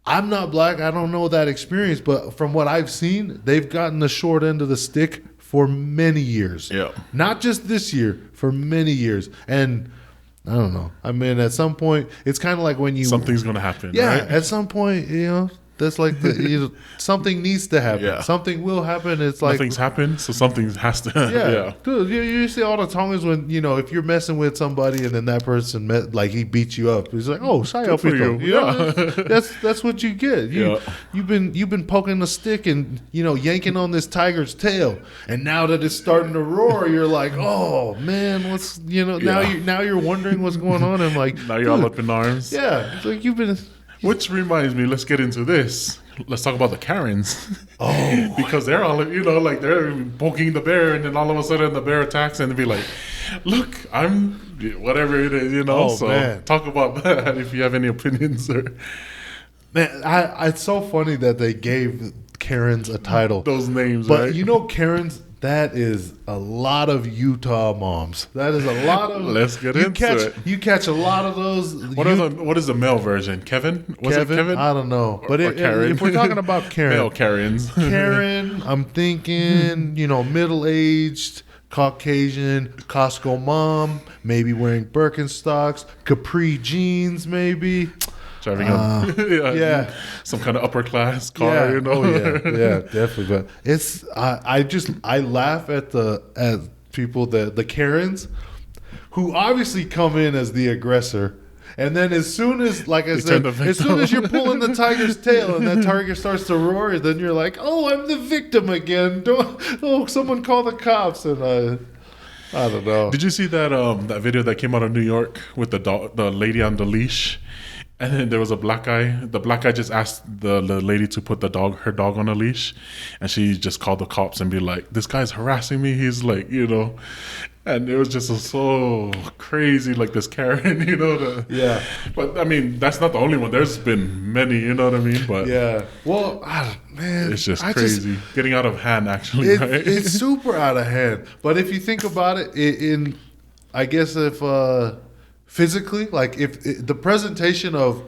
I'm not black. I don't know that experience. But from what I've seen, they've gotten the short end of the stick for many years. Yeah. Not just this year, for many years. And I don't know. I mean, at some point, it's kind of like when something's going to happen. Yeah, right? At some point, that's like something needs to happen. Yeah. Something will happen. It's like nothing's happened, so something has to. Yeah, dude. You see all the times when if you're messing with somebody and then that person he beats you up. He's like, oh, sorry for you. That's what you get. You've been poking the stick and yanking on this tiger's tail, and now that it's starting to roar, you're like, oh man, what's now you're wondering what's going on, and like now you're all up in arms. Yeah, it's like you've been. Which reminds me, let's get into this. Let's talk about the Karens. Oh. Because they're all, they're poking the bear, and then all of a sudden the bear attacks and be like, look, I'm whatever it is, Oh, so man. Talk about that if you have any opinions. Man, it's so funny that they gave Karens a title. Those names, but right? Karens, that is a lot of Utah moms. That is a lot of. Let's get into it. You catch a lot of those. What is the male version? Kevin? Was it Kevin? I don't know. But if we're talking about Karen. Male Karens. Karen, I'm thinking, middle-aged, Caucasian, Costco mom, maybe wearing Birkenstocks, capri jeans maybe. Driving some kind of upper class car, Oh yeah, definitely. But it's I laugh at people the Karens who obviously come in as the aggressor, and then as soon as as soon as you're pulling the tiger's tail and that tiger starts to roar, then you're like, oh, I'm the victim again. Someone call the cops. And I don't know. Did you see that that video that came out of New York with the lady on the leash? And then there was a black guy. The black guy just asked the lady to put her dog on a leash, and she just called the cops and be like, "This guy's harassing me." He's like, And it was just so crazy, like this Karen, you know. Yeah. But I mean, that's not the only one. There's been many, you know what I mean. But Yeah. Well, man, it's just crazy, getting out of hand. Actually, right? It's super out of hand. But if you think about it, I guess if physically, like if the presentation of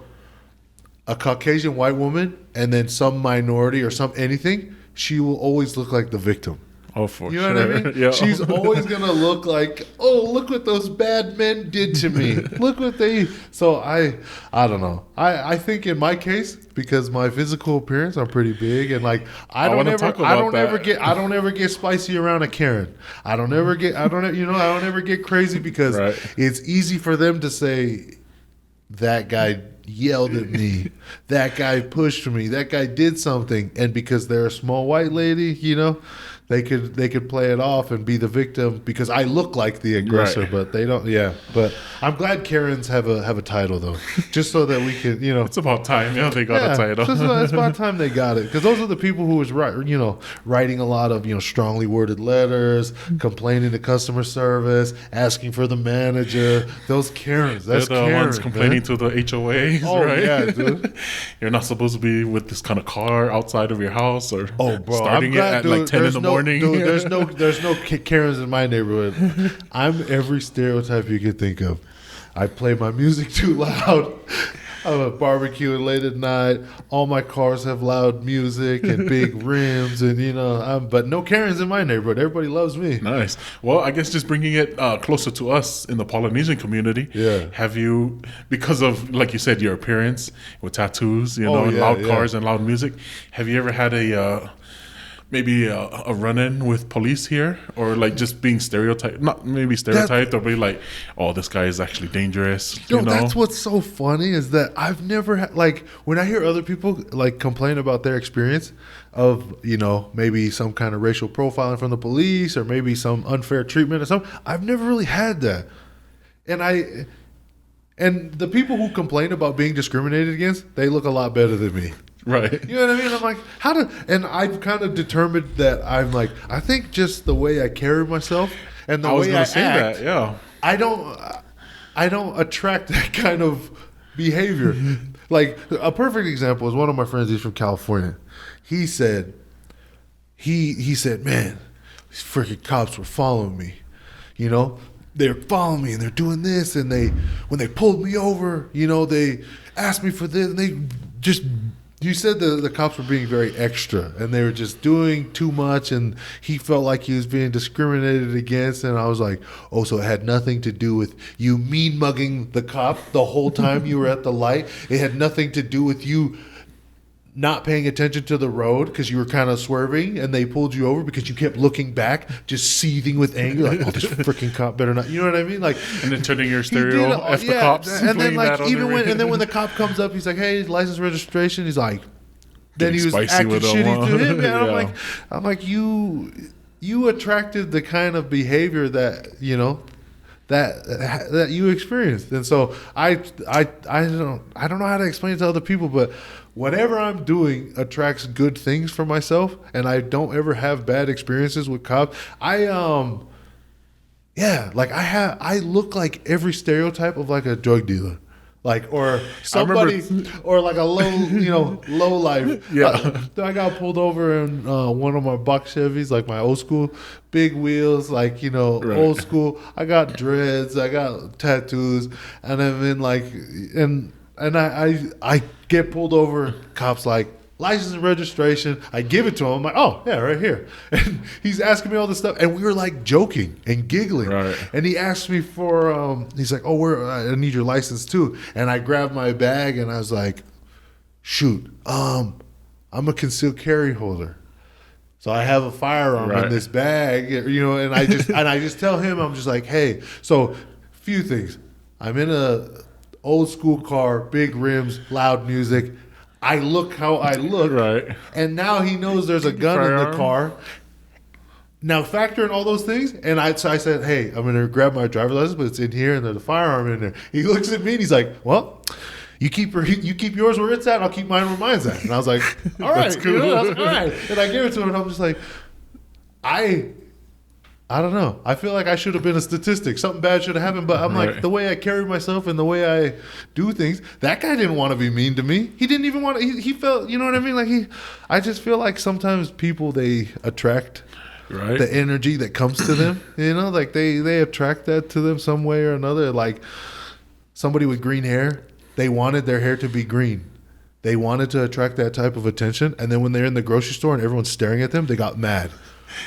a Caucasian white woman and then some minority or some anything, she will always look like the victim. Oh, for You sure. know what I mean? Yeah. She's always gonna look like, oh, look what those bad men did to me. Look what they. So I don't know. I think in my case, because my physical appearance, I'm pretty big, and like I don't ever get spicy around a Karen. I don't ever get crazy because it's easy for them to say that guy yelled at me, that guy pushed me, that guy did something, and because they're a small white lady, you know, they could play it off and be the victim because I look like the aggressor, but they don't. Yeah, but I'm glad Karens have a title though, just so that we can, you know, it's about time, they got a title. It's about time they got it, because those are the people who was writing a lot of strongly worded letters, complaining to customer service, asking for the manager. Those Karens, that's They're the Karen, ones complaining man. to the HOAs, Oh right? yeah, dude. You're not supposed to be with this kind of car outside of your house, or bro, starting it at like 10 in the morning. Dude, there's no Karens in my neighborhood. I'm every stereotype you can think of. I play my music too loud. I'm a barbecue late at night. All my cars have loud music and big rims, and but no Karens in my neighborhood. Everybody loves me. Nice. Well, I guess just bringing it closer to us in the Polynesian community. Yeah. Have you, because of, like you said, your appearance with tattoos, and loud cars and loud music, have you ever had maybe a run-in with police here, or like just being stereotyped, not maybe stereotyped, or be like, oh, this guy is actually dangerous. That's what's so funny is that I've never had, like, when I hear other people like complain about their experience of, maybe some kind of racial profiling from the police or maybe some unfair treatment or something, I've never really had that. And the people who complain about being discriminated against, they look a lot better than me. Right. You know what I mean? I'm like, and I've kind of determined that I'm like, I think just the way I carry myself and the way I act, I don't attract that kind of behavior. Like, a perfect example is one of my friends, he's from California. He said, man, these freaking cops were following me. They're following me and they're doing this, and when they pulled me over, they asked me for this, and they just. You said the cops were being very extra, and they were just doing too much, and he felt like he was being discriminated against. And I was like, oh, so it had nothing to do with you mean mugging the cop the whole time you were at the light? It had nothing to do with you not paying attention to the road because you were kind of swerving, and they pulled you over because you kept looking back, just seething with anger, like, oh, this freaking cop better not. You know what I mean? Like, and then turning your stereo, the cops, and then like when the cop comes up, he's like, hey, license registration. He's like, then he was acting shitty to him. And I'm like, you attracted the kind of behavior that that you experienced, and so I don't know how to explain it to other people, but whatever I'm doing attracts good things for myself, and I don't ever have bad experiences with cops. I look like every stereotype of like a drug dealer. Like, or somebody, or like a low life. Yeah. I got pulled over in one of my box Chevys, like my old school, big wheels, like, old school. I got dreads, I got tattoos, and I get pulled over. Cops like, license and registration. I give it to him. I'm like, oh, yeah, right here. And he's asking me all this stuff. And we were like joking and giggling. Right. And he asked me for, he's like, oh, I need your license too. And I grabbed my bag and I was like, shoot, I'm a concealed carry holder. So I have a firearm in this bag, and I just tell him, I'm just like, hey, so few things. I'm in a old school car, big rims, loud music. I look how I look, right? And now he knows there's a gun in the car. Now factor in all those things, and so I said, "Hey, I'm gonna grab my driver's license, but it's in here, and there's a firearm in there." He looks at me and he's like, "Well, you keep yours where it's at. I'll keep mine where mine's at." And I was like, "All right, that's cool. That's all right." And I gave it to him, and I'm just like, I don't know. I feel like I should have been a statistic. Something bad should have happened. But I'm like, the way I carry myself and the way I do things, that guy didn't want to be mean to me. He didn't even want to. He felt, you know what I mean? Like I just feel like sometimes people, they attract the energy that comes to them. You know, like they attract that to them some way or another. Like somebody with green hair, they wanted their hair to be green. They wanted to attract that type of attention. And then when they're in the grocery store and everyone's staring at them, they got mad.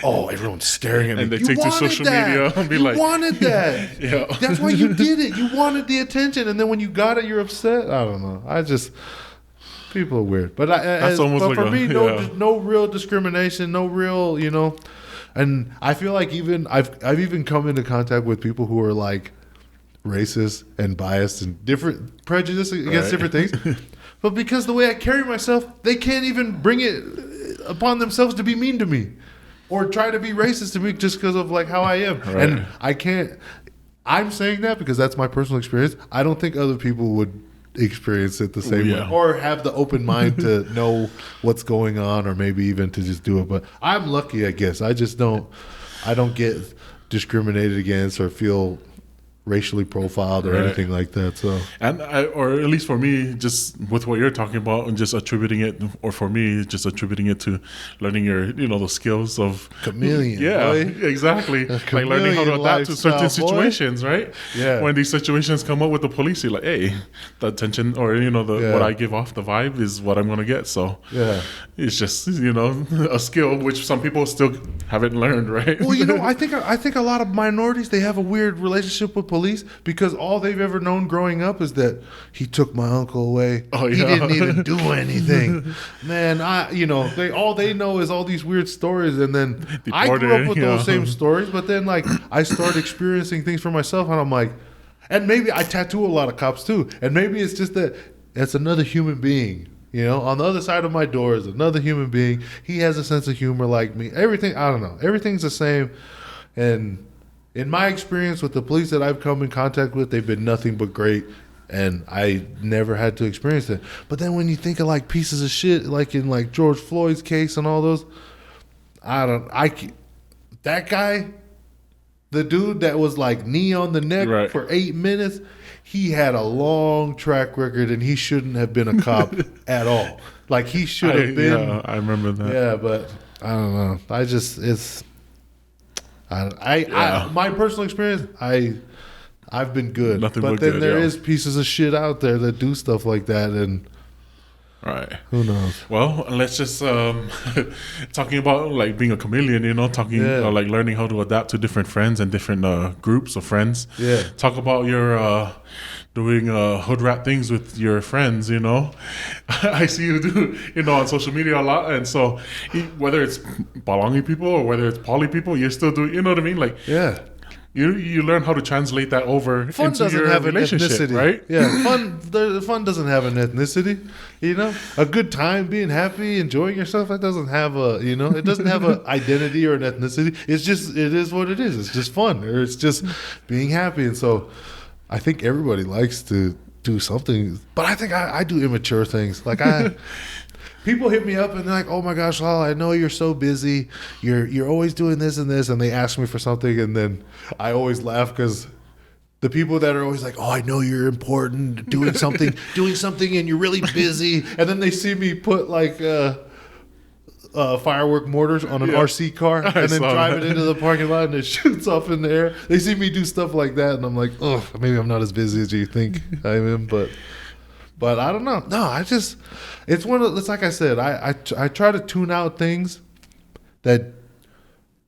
Oh, everyone's staring at me. And they take to social media and be like, you wanted that. Yeah. That's why you did it. You wanted the attention. And then when you got it, you're upset. I don't know. People are weird. But, That's almost but like for me, yeah. no real discrimination, no real, you know. And I feel like I've even come into contact with people who are like racist and biased and different prejudice against different things. But because the way I carry myself, they can't even bring it upon themselves to be mean to me. Or try to be racist to me just because of like how I am. Right. And I can't. I'm saying that because that's my personal experience. I don't think other people would experience it the same way. Or have the open mind to know what's going on or maybe even to just do it. But I'm lucky, I guess. I don't get discriminated against or feel racially profiled or anything like that. So, and or at least for me, just with what you're talking about, and just attributing it, or for me, just attributing it to learning your, the skills of chameleon. Yeah, boy. Exactly. Like learning how to adapt to certain situations, right? Yeah. When these situations come up with the police, you're like, hey, the attention or what I give off, the vibe is what I'm gonna get. So it's just a skill which some people still haven't learned, right? Well, I think a lot of minorities, they have a weird relationship with police because all they've ever known growing up is that he took my uncle away. Oh, yeah. He didn't even do anything. Man, all they know is all these weird stories, and then I grew up with those same stories, but then like I started experiencing things for myself, and I'm like, and maybe I tattoo a lot of cops too, and maybe it's just that it's another human being. On the other side of my door is another human being. He has a sense of humor like me. Everything, I don't know. Everything's the same. And in my experience with the police that I've come in contact with, they've been nothing but great. And I never had to experience it. But then when you think of like pieces of shit, like in like George Floyd's case and all those, that guy, the dude that was like knee on the neck for 8 minutes, he had a long track record and he shouldn't have been a cop at all. Like he should have been. Yeah, I remember that. Yeah, but I don't know. My personal experience, I've been good. Nothing but but then good, there is pieces of shit out there that do stuff like that, and who knows? Well, let's just talking about like being a chameleon, like learning how to adapt to different friends and different groups of friends. Yeah. Talk about your doing hood rat things with your friends. I see you do on social media a lot, and so whether it's Palangi people or whether it's Poly people, you're still doing. You know what I mean? Like You learn how to translate that over fun into your relationship, right? Yeah, fun doesn't have an ethnicity. A good time, being happy, enjoying yourself. That doesn't have it doesn't have an identity or an ethnicity. It is what it is. It's just fun, or it's just being happy. And so, I think everybody likes to do something, but I think I do immature things. Like people hit me up and they're like, "Oh my gosh, Lala, I know you're so busy. You're always doing this and this," and they ask me for something, and then I always laugh because the people that are always like, "Oh, I know you're important, doing something, and you're really busy," and then they see me put like firework mortars on an RC car and then drive it into the parking lot and it shoots up in the air. They see me do stuff like that, and I'm like, "Oh, maybe I'm not as busy as you think I am," But I don't know. No, it's like I said, I try to tune out things that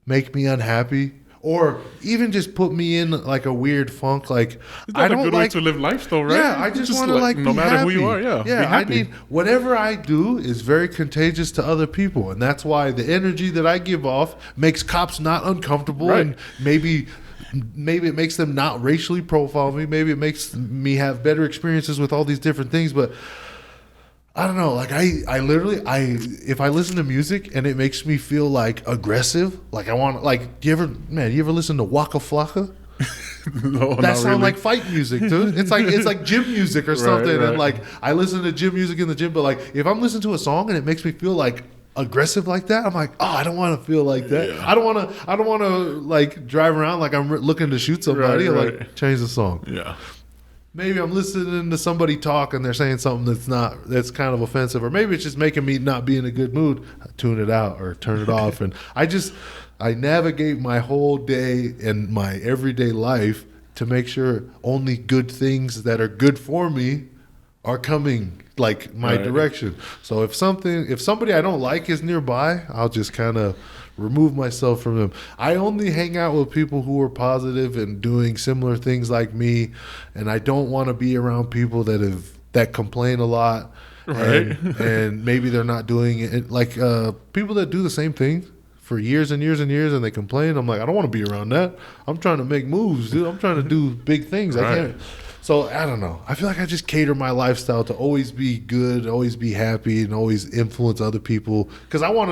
make me unhappy or even just put me in like a weird funk. Like I don't a good way to live life though, right? Yeah, I just want to like no be matter happy. who you are, Yeah, whatever I do is very contagious to other people, and that's why the energy that I give off makes cops not uncomfortable, and maybe it makes them not racially profile me. Maybe it makes me have better experiences with all these different things. But I don't know. Like I literally, if I listen to music and it makes me feel like aggressive, like I want, like, you ever listen to Waka Flocka? No, that sounds really like fight music, dude. It's like gym music or something. Right. And like I listen to gym music in the gym, but like if I'm listening to a song and it makes me feel like aggressive like that, I'm like, oh, I don't want to feel like that. Yeah. I don't want to like drive around like I'm looking to shoot somebody. Right. Like change the song. Yeah. Maybe I'm listening to somebody talk and they're saying something that's kind of offensive, or maybe it's just making me not be in a good mood. I tune it out or turn it off, and I navigate my whole day and my everyday life to make sure only good things that are good for me are coming like my direction. So if somebody I don't like is nearby, I'll just kind of remove myself from them. I only hang out with people who are positive and doing similar things like me, and I don't want to be around people that complain a lot, Right. and maybe they're not doing it like people that do the same thing for years and years and years and they complain. I'm like, I don't want to be around that. I'm trying to make moves, dude. I'm trying to do big things. I can't. So I don't know. I feel like I just cater my lifestyle to always be good, always be happy, and always influence other people. Because I want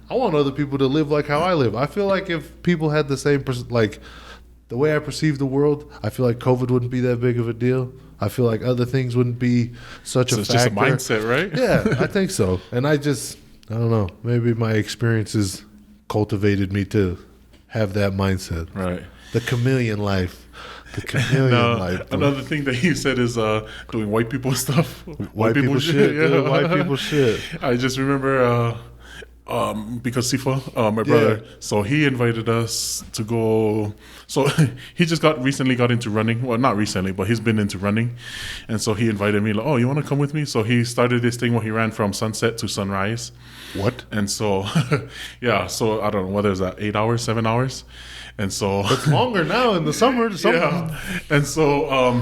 other people to live like how I live. I feel like if people had the same like the way I perceive the world, I feel like COVID wouldn't be that big of a deal. I feel like other things wouldn't be such a factor. It's just a mindset, right? Yeah, I think so. And I don't know. Maybe my experiences cultivated me to have that mindset. Right. The chameleon life. The chameleon life. Bro. Another thing that you said is doing white people stuff. White people shit. Yeah. Dude, white people shit. I just remember because Sifa, my brother, so he invited us to go. So he just recently got into running. Well, not recently, but he's been into running. And so he invited me, like, oh, you want to come with me? So he started this thing where he ran from sunset to sunrise. What? And so, yeah, so I don't know, whether it's 8 hours, 7 hours. And so it's longer now in the summer. Yeah. And so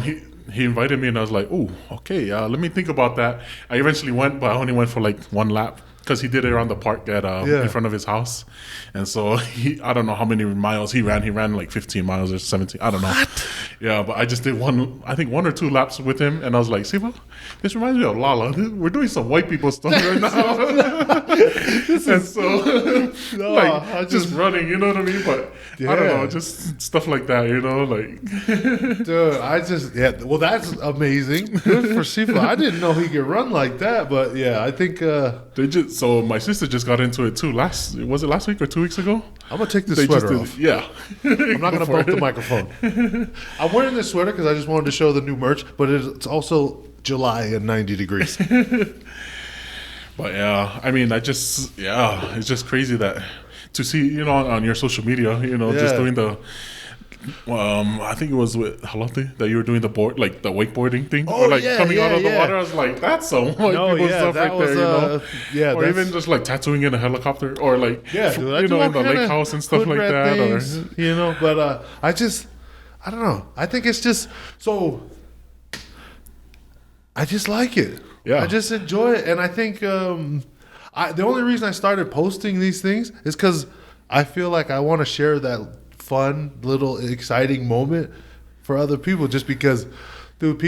he invited me, and I was like, oh, okay, let me think about that. I eventually went, but I only went for like one lap because he did it around the park in front of his house. And so I don't know how many miles he ran. He ran like 15 miles or 17. I don't know. What? Yeah, but I just did one or two laps with him, and I was like, see, this reminds me of Lala. We're doing some white people stuff right now. And so, just running, you know what I mean? But I don't know, just stuff like that, you know, like. Dude, well, that's amazing. Good for Sifa. I didn't know he could run like that, but yeah, I think. So my sister just got into it too. Was it last week or 2 weeks ago? I'm gonna take this sweater off. Yeah, I'm not gonna bump the microphone. I'm wearing this sweater because I just wanted to show the new merch, but it's also July and 90 degrees. But yeah, I mean, it's just crazy that to see, you know, on your social media, you know, just doing the. I think it was with Halote that you were doing the board, like the wakeboarding thing, or like coming out of the water. I was like, that's some white people stuff right there, you know. Or even just like tattooing in a helicopter, or like dude, you know, in the lake house and stuff like that, things, or you know. But I don't know. I think it's just so. I just like it. Yeah, I just enjoy it, and I think the only reason I started posting these things is because I feel like I want to share that fun little exciting moment for other people, just because, dude,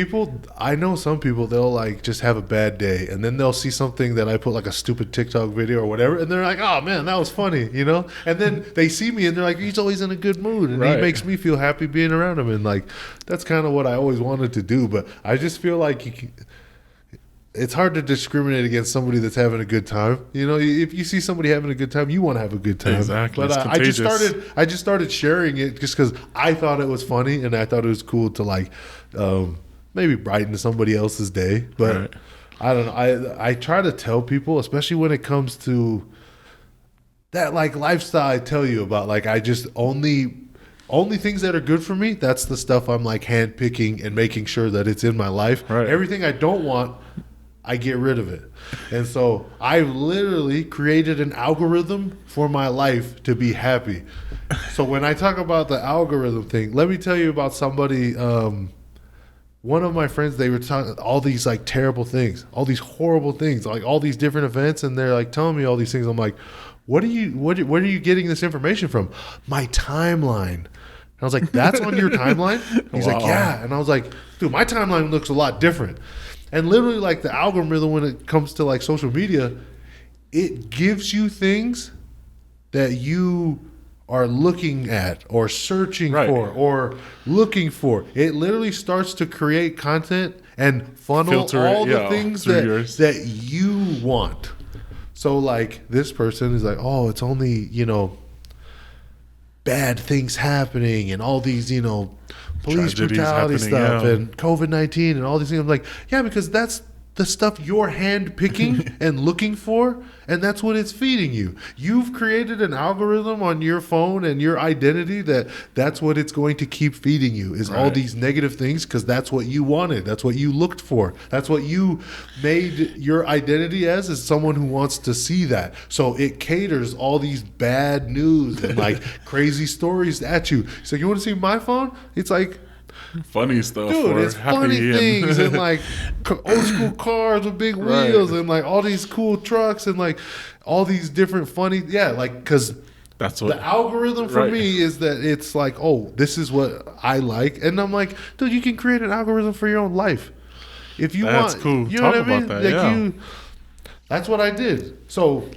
I know some people, they'll like just have a bad day and then they'll see something that I put, like a stupid TikTok video or whatever, and they're like, oh man, that was funny, you know, and then they see me and they're like, he's always in a good mood, and he makes me feel happy being around him, and like that's kind of what I always wanted to do. But I just feel like it's hard to discriminate against somebody that's having a good time. You know, if you see somebody having a good time, you want to have a good time. Exactly. But I just started sharing it just because I thought it was funny and I thought it was cool to like maybe brighten somebody else's day. But I don't know. I try to tell people, especially when it comes to that like lifestyle I tell you about, like I just only things that are good for me, that's the stuff I'm like handpicking and making sure that it's in my life. Right. Everything I don't want, I get rid of it. And so I've literally created an algorithm for my life to be happy. So when I talk about the algorithm thing, let me tell you about somebody, one of my friends, they were talking all these like terrible things, all these horrible things, like all these different events, and they're like telling me all these things. I'm like, where are you getting this information from? My timeline. And I was like, that's on your timeline? He's like, yeah. And I was like, dude, my timeline looks a lot different. And literally, like the algorithm, when it comes to like social media, it gives you things that you are looking at or searching for or looking for. It literally starts to create content and funnel all the things that you want. So like this person is like, oh, it's only, bad things happening and all these, police Tragedies brutality happening, stuff yeah. and COVID-19 and all these things. I'm like, yeah, because that's the stuff you're hand picking and looking for, and that's what it's feeding you. You've created an algorithm on your phone and your identity that's what it's going to keep feeding you is all Right. these negative things because that's what you wanted. That's what you looked for. That's what you made your identity as is someone who wants to see that. So it caters all these bad news and like crazy stories at you. So you want to see my phone? It's like, Funny stuff. dude, or it's funny happy things and like old school cars with big Right. wheels and like all these cool trucks and like all these different funny, like because That's what. the algorithm for Right. me is that it's like, oh, this is what I like, and I'm like, dude, you can create an algorithm for your own life if you That's want. cool. You know Talk what I mean? about that, yeah. That's what I did. So.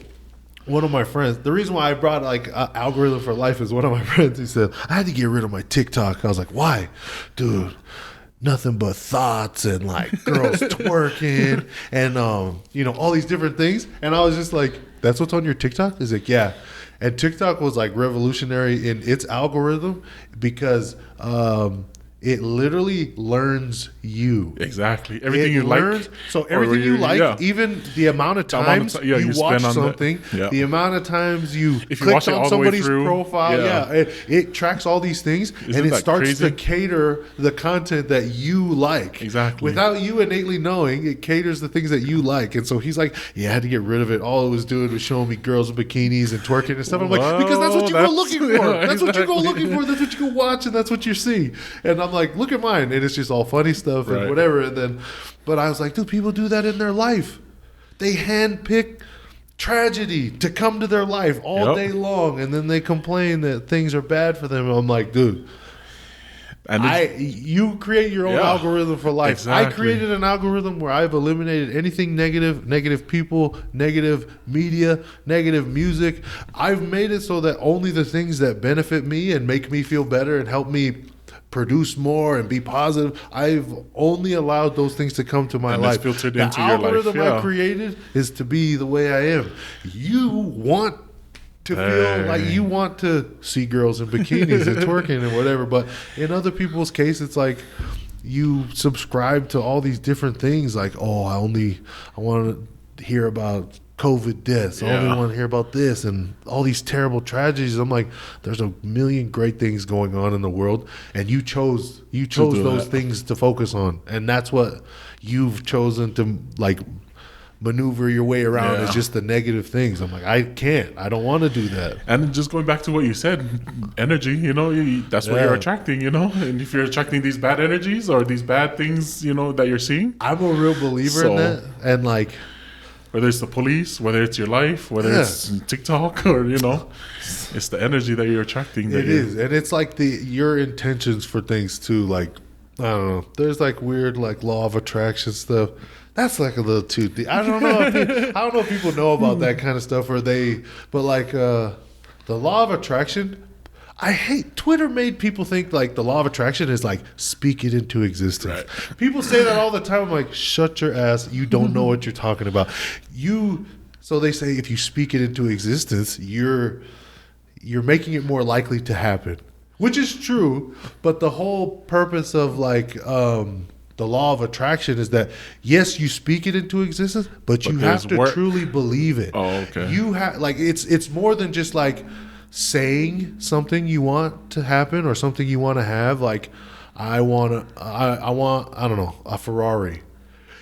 One of my friends, the reason why I brought like algorithm for life is one of my friends. He said I had to get rid of my TikTok. I was like, why, dude? Nothing but thoughts and like girls twerking and all these different things. And I was just like, that's what's on your TikTok? He's like, yeah. And TikTok was like revolutionary in its algorithm because it literally learns you. Exactly. Everything It you learns- like. So or everything you like, yeah. even the amount of The amount of times ti- yeah, you you watch spend on something, yeah. the amount of times you If you clicked watch it on all the way somebody's through, profile, yeah. it tracks all these things Isn't and it that starts crazy? to cater the content that you like. Exactly. Without you innately knowing, it caters the things that you like. And so he's like, yeah, I had to get rid of it. All it was doing was showing me girls in bikinis and twerking and stuff. I'm like, because that's what you go Well, looking for. yeah, That's what you go exactly. looking for. That's what you go watch and that's what you see. And I'm like, look at mine. And it's just all funny stuff and Right. whatever. And then, but I was like, dude, people do that in their life. They handpick tragedy to come to their life all Yep. day long, and then they complain that things are bad for them. I'm like, dude, And you create your own Yeah, algorithm for life. I exactly. created an algorithm where I've eliminated anything negative people, negative media, negative music. I've made it so that only the things that benefit me and make me feel better and help me produce more and be positive. I've only allowed those things to come to my And it's life. filtered The into your life, algorithm yeah. I created is to be the way I am. You want to feel Hey. like you want to see girls in bikinis and twerking and whatever, but in other people's case, it's like you subscribe to all these different things. Like, oh, I want to hear about COVID deaths. I only Yeah. want to hear about this and all these terrible tragedies. I'm like, there's a million great things going on in the world, and you chose do those that. things to focus on, and that's what you've chosen to like maneuver your way around Yeah. is just the negative things. I'm like, I can't. I don't want to do that. And just going back to what you said, energy, that's what Yeah. you're attracting, And if you're attracting these bad energies or these bad things, that you're seeing, I'm a real believer in So- that, and like, whether it's the police, whether it's your life, whether Yeah. it's TikTok or, it's the energy that you're attracting. That it is, and it's like your intentions for things too. Like, I don't know. There's like weird like law of attraction stuff. That's like a little too deep. I don't know. I don't know if people know about that kind of stuff, but like the law of attraction. I hate Twitter made people think like the law of attraction is like speak it into existence. Right. People say that all the time. I'm like, shut your ass. You don't know what you're talking about. So they say if you speak it into existence, you're making it more likely to happen, which is true. But the whole purpose of like the law of attraction is that yes, you speak it into existence, but you have there's to work. truly believe it. Oh, okay. You have like it's more than just like saying something you want to happen or something you want to have. Like I want I don't know, a Ferrari.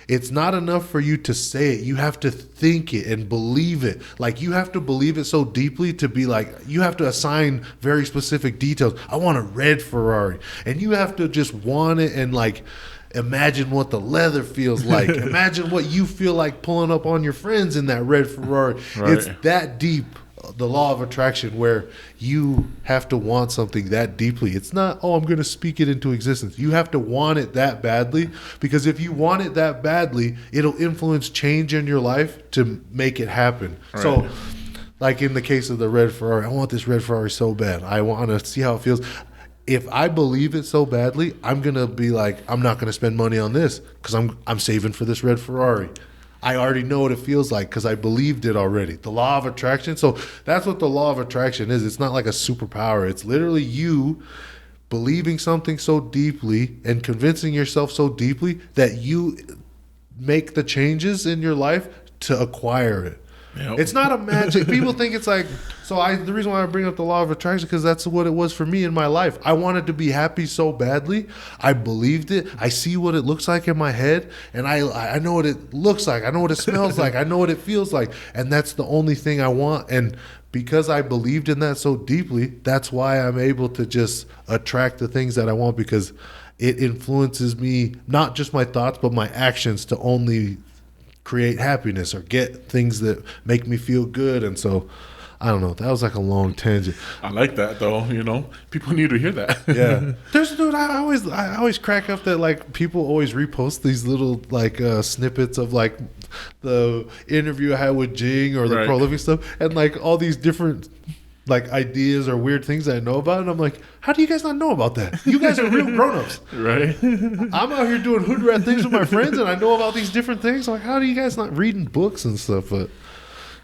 It's not enough for you to say it. You have to think it and believe it. Like you have to believe it so deeply to be like, you have to assign very specific details. I want a red Ferrari. And you have to just want it and like imagine what the leather feels like. Imagine what you feel like pulling up on your friends in that red Ferrari. Right. It's that deep. The law of attraction, where you have to want something that deeply. It's not, oh, I'm going to speak it into existence. You have to want it that badly, because if you want it that badly, it'll influence change in your life to make it happen. Right. So, like in the case of the red Ferrari, I want this red Ferrari so bad. I want to see how it feels. If I believe it so badly, I'm going to be like, I'm not going to spend money on this because I'm saving for this red Ferrari. I already know what it feels like because I believed it already. The law of attraction. So that's what the law of attraction is. It's not like a superpower. It's literally you believing something so deeply and convincing yourself so deeply that you make the changes in your life to acquire it. Yep. It's not a magic. People think it's like, the reason why I bring up the law of attraction, because that's what it was for me in my life. I wanted to be happy so badly. I believed it. I see what it looks like in my head, and I know what it looks like. I know what it smells like. I know what it feels like, and that's the only thing I want. And because I believed in that so deeply, that's why I'm able to just attract the things that I want, because it influences me, not just my thoughts, but my actions to only create happiness or get things that make me feel good. And so I don't know, that was like a long tangent. I like that though, people need to hear that. Yeah. I always crack up that like people always repost these little like snippets of like the interview I had with Jing or the prolific stuff, and like all these different like ideas or weird things that I know about, and I'm like, how do you guys not know about that? You guys are real grown-ups. Right. I'm out here doing hood rat things with my friends, and I know about these different things. Like, how do you guys not reading books and stuff? But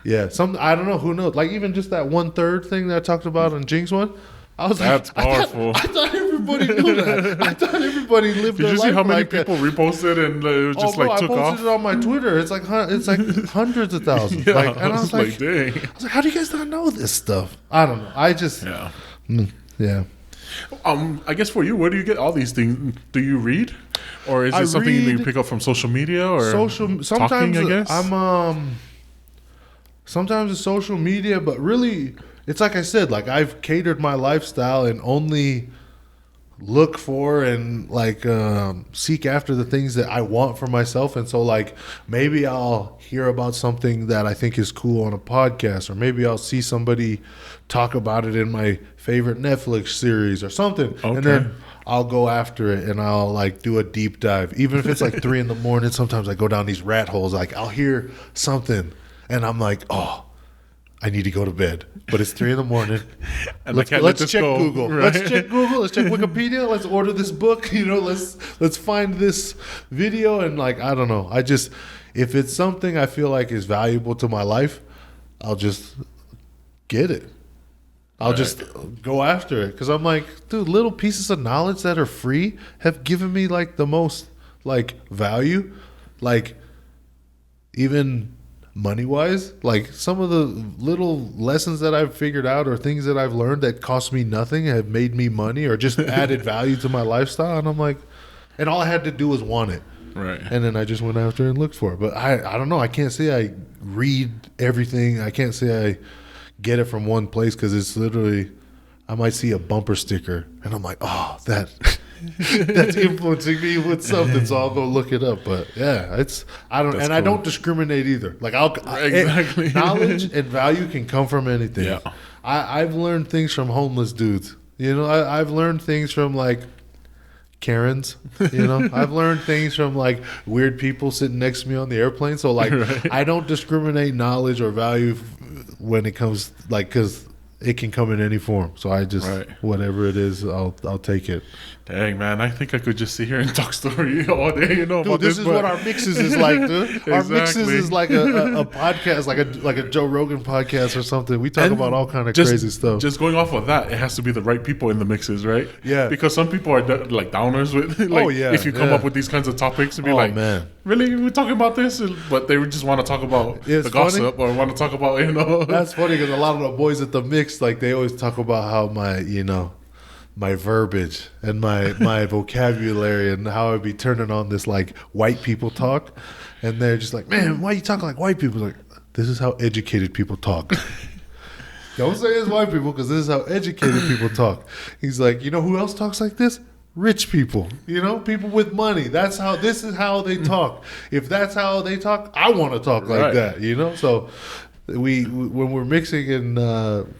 yeah, I don't know, who knows? Like even just that 1/3 thing that I talked about on Jinx one, I was That's powerful. I thought everybody knew that. I thought everybody lived their life. Did you see how many like people reposted and it was just took off? I posted it on my Twitter. It's like hundreds of thousands. Yeah, and I was like, dang. I was like, how do you guys not know this stuff? I don't know. I just yeah. I guess for you, where do you get all these things? Do you read, or is it something you pick up from social media or sometimes talking, I guess? I'm sometimes it's social media, but really it's like I said, like I've catered my lifestyle and only look for and like seek after the things that I want for myself. And so like maybe I'll hear about something that I think is cool on a podcast, or maybe I'll see somebody talk about it in my favorite Netflix series or something. Okay. And then I'll go after it and I'll like do a deep dive. Even if it's like 3 a.m, sometimes I go down these rat holes. Like I'll hear something and I'm like, oh, I need to go to bed, but it's 3 a.m. And let's check Google. Right? Let's check Google. Let's check Wikipedia. Let's order this book. Let's find this video. And like, I don't know. If it's something I feel like is valuable to my life, I'll just get it. I'll just go after it. Cause I'm like, dude, little pieces of knowledge that are free have given me like the most like value, like even money-wise, like some of the little lessons that I've figured out or things that I've learned that cost me nothing have made me money or just added value to my lifestyle. And I'm like, and all I had to do was want it. Right. And then I just went after it and looked for it. But I don't know. I can't say I read everything. I can't say I get it from one place, because it's literally, I might see a bumper sticker and I'm like, oh, that's influencing me with something, so I'll go look it up. But yeah, I don't discriminate either. Like exactly. Knowledge and value can come from anything. Yeah. I've learned things from homeless dudes. I've learned things from like Karens. I've learned things from like weird people sitting next to me on the airplane. So like, I don't discriminate knowledge or value when it comes like, because it can come in any form. So I just whatever it is, I'll take it. Dang, man, I think I could just sit here and talk story all day, dude, about this. Is what our mixes is like, dude. Exactly. Our mixes is like a podcast, like a Joe Rogan podcast or something. We talk about all kind of crazy stuff. Just going off of that, it has to be the right people in the mixes, right? Yeah. Because some people are like downers with, like, if you come up with these kinds of topics and be like, man, really, we're talking about this? But they just want to talk about the gossip or want to talk about, That's funny, because a lot of the boys at the mix, like they always talk about how my verbiage and my vocabulary and how I'd be turning on this like white people talk, and they're just like, man, why you talking like white people? Like, this is how educated people talk. Don't say it's white people, because this is how educated people talk. He's like, who else talks like this? Rich people, people with money. This is how they talk. If that's how they talk, I want to talk like that, So when we're mixing and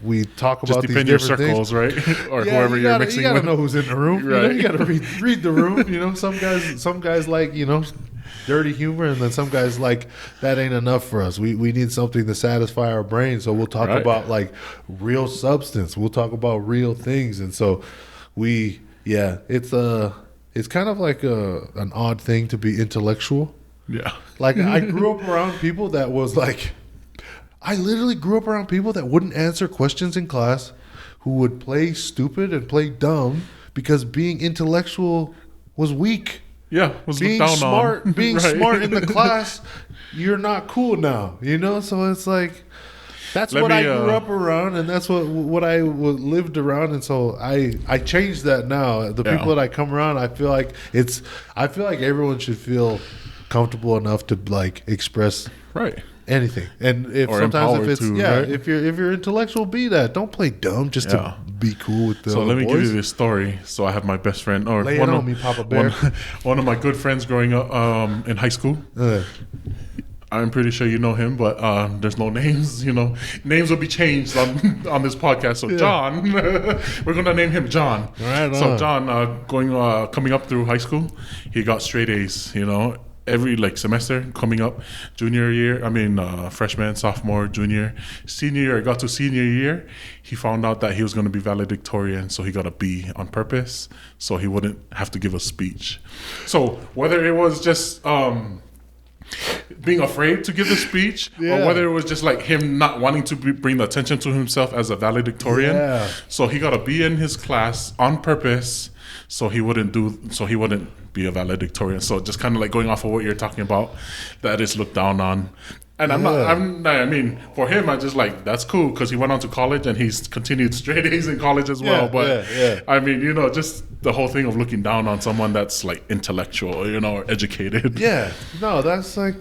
we talk about these different circles, things, right? Or whoever you're mixing with. You gotta know who's in the room. Right. You gotta read the room. Some guys like dirty humor, and then some guys like that ain't enough for us. We need something to satisfy our brain. So we'll talk about like real substance. We'll talk about real things, and so it's kind of like an odd thing to be intellectual. Yeah. Like, I grew up around people that was like, I literally grew up around people that wouldn't answer questions in class, who would play stupid and play dumb because being intellectual was weak. Yeah. Was Being looked down smart, on. being Right. smart in the class, you're not cool now, you know? So it's like, that's Let what me, I grew up around, and that's what I lived around, and so I changed that now. The Yeah. people that I come around, I feel like everyone should feel comfortable enough to like express Right. anything, and if Or sometimes if empowered it's to, yeah, right? if you're intellectual, be that. Don't play dumb just Yeah. to be cool with the So let me give boys. you this story. So I have my best friend, or Lay it on me, Papa Bear. one of my good friends growing up in high school. I'm pretty sure you know him, but there's no names. You know, names will be changed on this podcast. So John, we're gonna name him John. Right So on. John, coming up through high school, he got straight A's. You know, every like semester coming up, junior year. I mean, freshman, sophomore, junior, senior year. Got to senior year, he found out that he was gonna be valedictorian, so he got a B on purpose, so he wouldn't have to give a speech. So whether it was just being afraid to give the speech, or whether it was just like him not wanting to bring the attention to himself as a valedictorian. Yeah. So he got a B in his class on purpose, so he wouldn't be a valedictorian. So just kind of like going off of what you're talking about, that is looked down on. And I mean, for him, I just like, that's cool because he went on to college and he's continued straight A's in college as well. But I mean, you know, just the whole thing of looking down on someone that's like intellectual, you know, or educated. Yeah, no, that's like,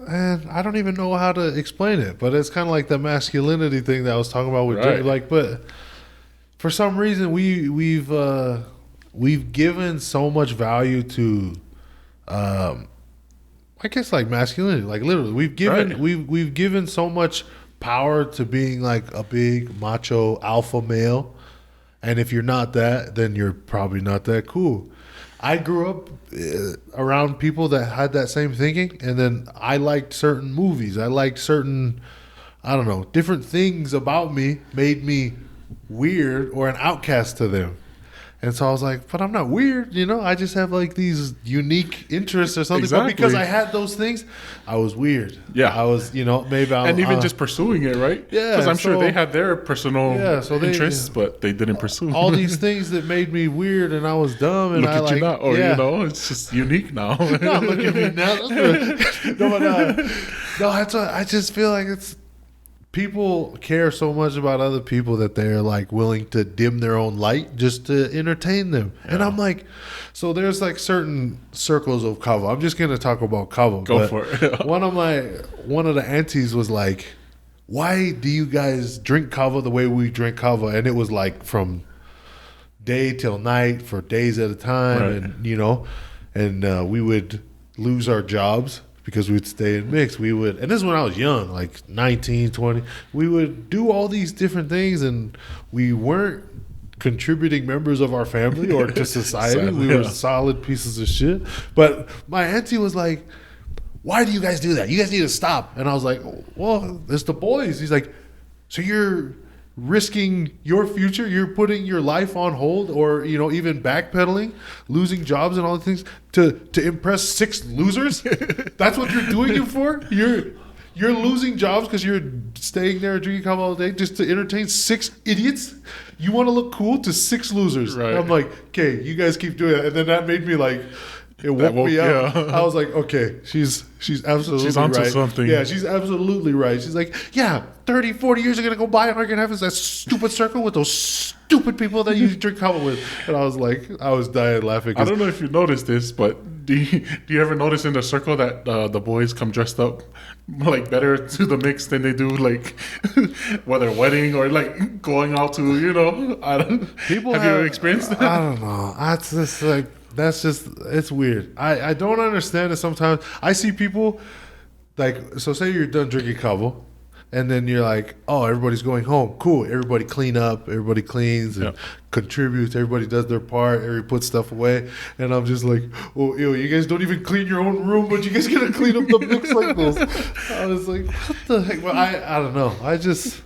man, I don't even know how to explain it, but it's kind of like the masculinity thing that I was talking about with Right. like, but for some reason we've given so much value to, I guess like masculinity, like literally we've given so much power to being like a big macho alpha male, and if you're not that, then you're probably not that cool. I grew up around people that had that same thinking, and then I liked certain movies. I liked certain, I don't know, different things about me made me weird or an outcast to them. And so I was like, but I'm not weird, you know? I just have like these unique interests or something. Exactly. But because I had those things, I was weird. Yeah. I was, you know, maybe I'm... And even just pursuing it, right? Yeah, Because I'm sure so- they had their personal they- interests, but they didn't pursue. all these things that made me weird and I was dumb and Look I at like... you now. Or, yeah. you know, it's just unique now. No, look at me now. No, but no, that's what, I just feel like it's people care so much about other people that they're like willing to dim their own light just to entertain them. And I'm like, so there's like certain circles of kava. I'm just gonna talk about kava. Go for it. one of the aunties was like, "Why do you guys drink kava the way we drink kava?" And it was like from day till night for days at a time, Right. and you know, and we would lose our jobs because we'd stay in mix. We would, and this is when I was young, like 19, 20. We would do all these different things, and we weren't contributing members of our family or to society. Sadly, We were yeah. solid pieces of shit. But my auntie was like, "Why do you guys do that? You guys need to stop." And I was like, "Well, it's the boys." He's like, "So you're risking your future, you're putting your life on hold, or you know, even backpedaling, losing jobs and all the things to impress 6 losers? That's what you're doing it for? You're losing jobs because you're staying there drinking coffee all day just to entertain 6 idiots? You want to look cool to 6 losers?" Right. I'm like, "Okay, you guys keep doing it." And then that made me like, it woke woke me you up. up. I was like, okay, she's absolutely She's onto right. something. Yeah, she's absolutely right. She's like, yeah, 30, 40 years are going to go by and we're going to have that stupid circle with those stupid people that you drink coffee with. And I was like, I was dying laughing. I don't know if you noticed this, but do you ever notice in the circle that the boys come dressed up like better to the mix than they do like whether wedding or like going out to, you know, have you ever experienced that? I don't know. That's just like, it's weird. I don't understand it sometimes. I see people like, so say you're done drinking kava, and then you're like, oh, everybody's going home. Cool. Everybody clean up. Everybody cleans and contributes. Everybody does their part. Everybody puts stuff away. And I'm just like, oh, ew, you guys don't even clean your own room, but you guys gonna clean up the mix like this. I was like, what the heck? Well, I don't know. I just...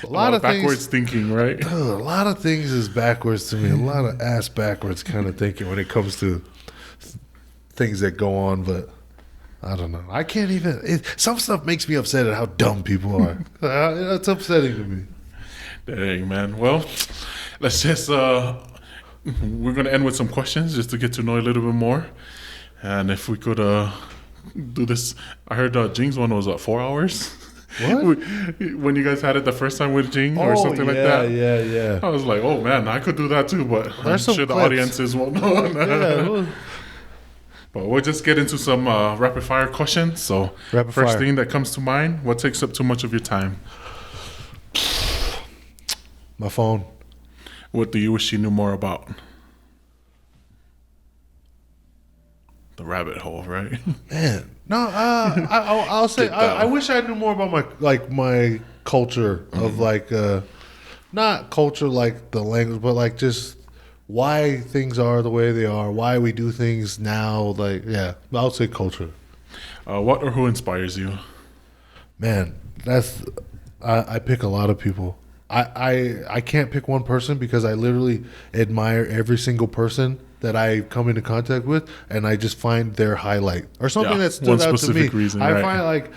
A lot of backwards things, thinking, right? a lot of things is backwards to me. A lot of ass backwards kind of thinking when it comes to things that go on. But I don't know. I can't even. Some stuff makes me upset at how dumb people are. It's upsetting to me. Dang, man. Well, let's just. We're gonna end with some questions just to get to know you a little bit more, and if we could do this. I heard Jing's one was 4 hours. What? When you guys had it the first time with Jing or something like that? Yeah. I was like, oh man, I could do that too, but I'm There's some sure the clips. audiences won't know. Yeah. But we'll just get into some rapid fire questions. So, Rapid first fire. thing that comes to mind, what takes up too much of your time? My phone. What do you wish you knew more about? The rabbit hole, right? Man, no. I'll say I wish I knew more about my culture of not culture like the language, but like just why things are the way they are, why we do things now. Like, yeah, I'll say culture. What or who inspires you? Man, I pick a lot of people. I can't pick one person because I literally admire every single person that I come into contact with, and I just find their highlight or something that stood out to me. Reason, I right. find like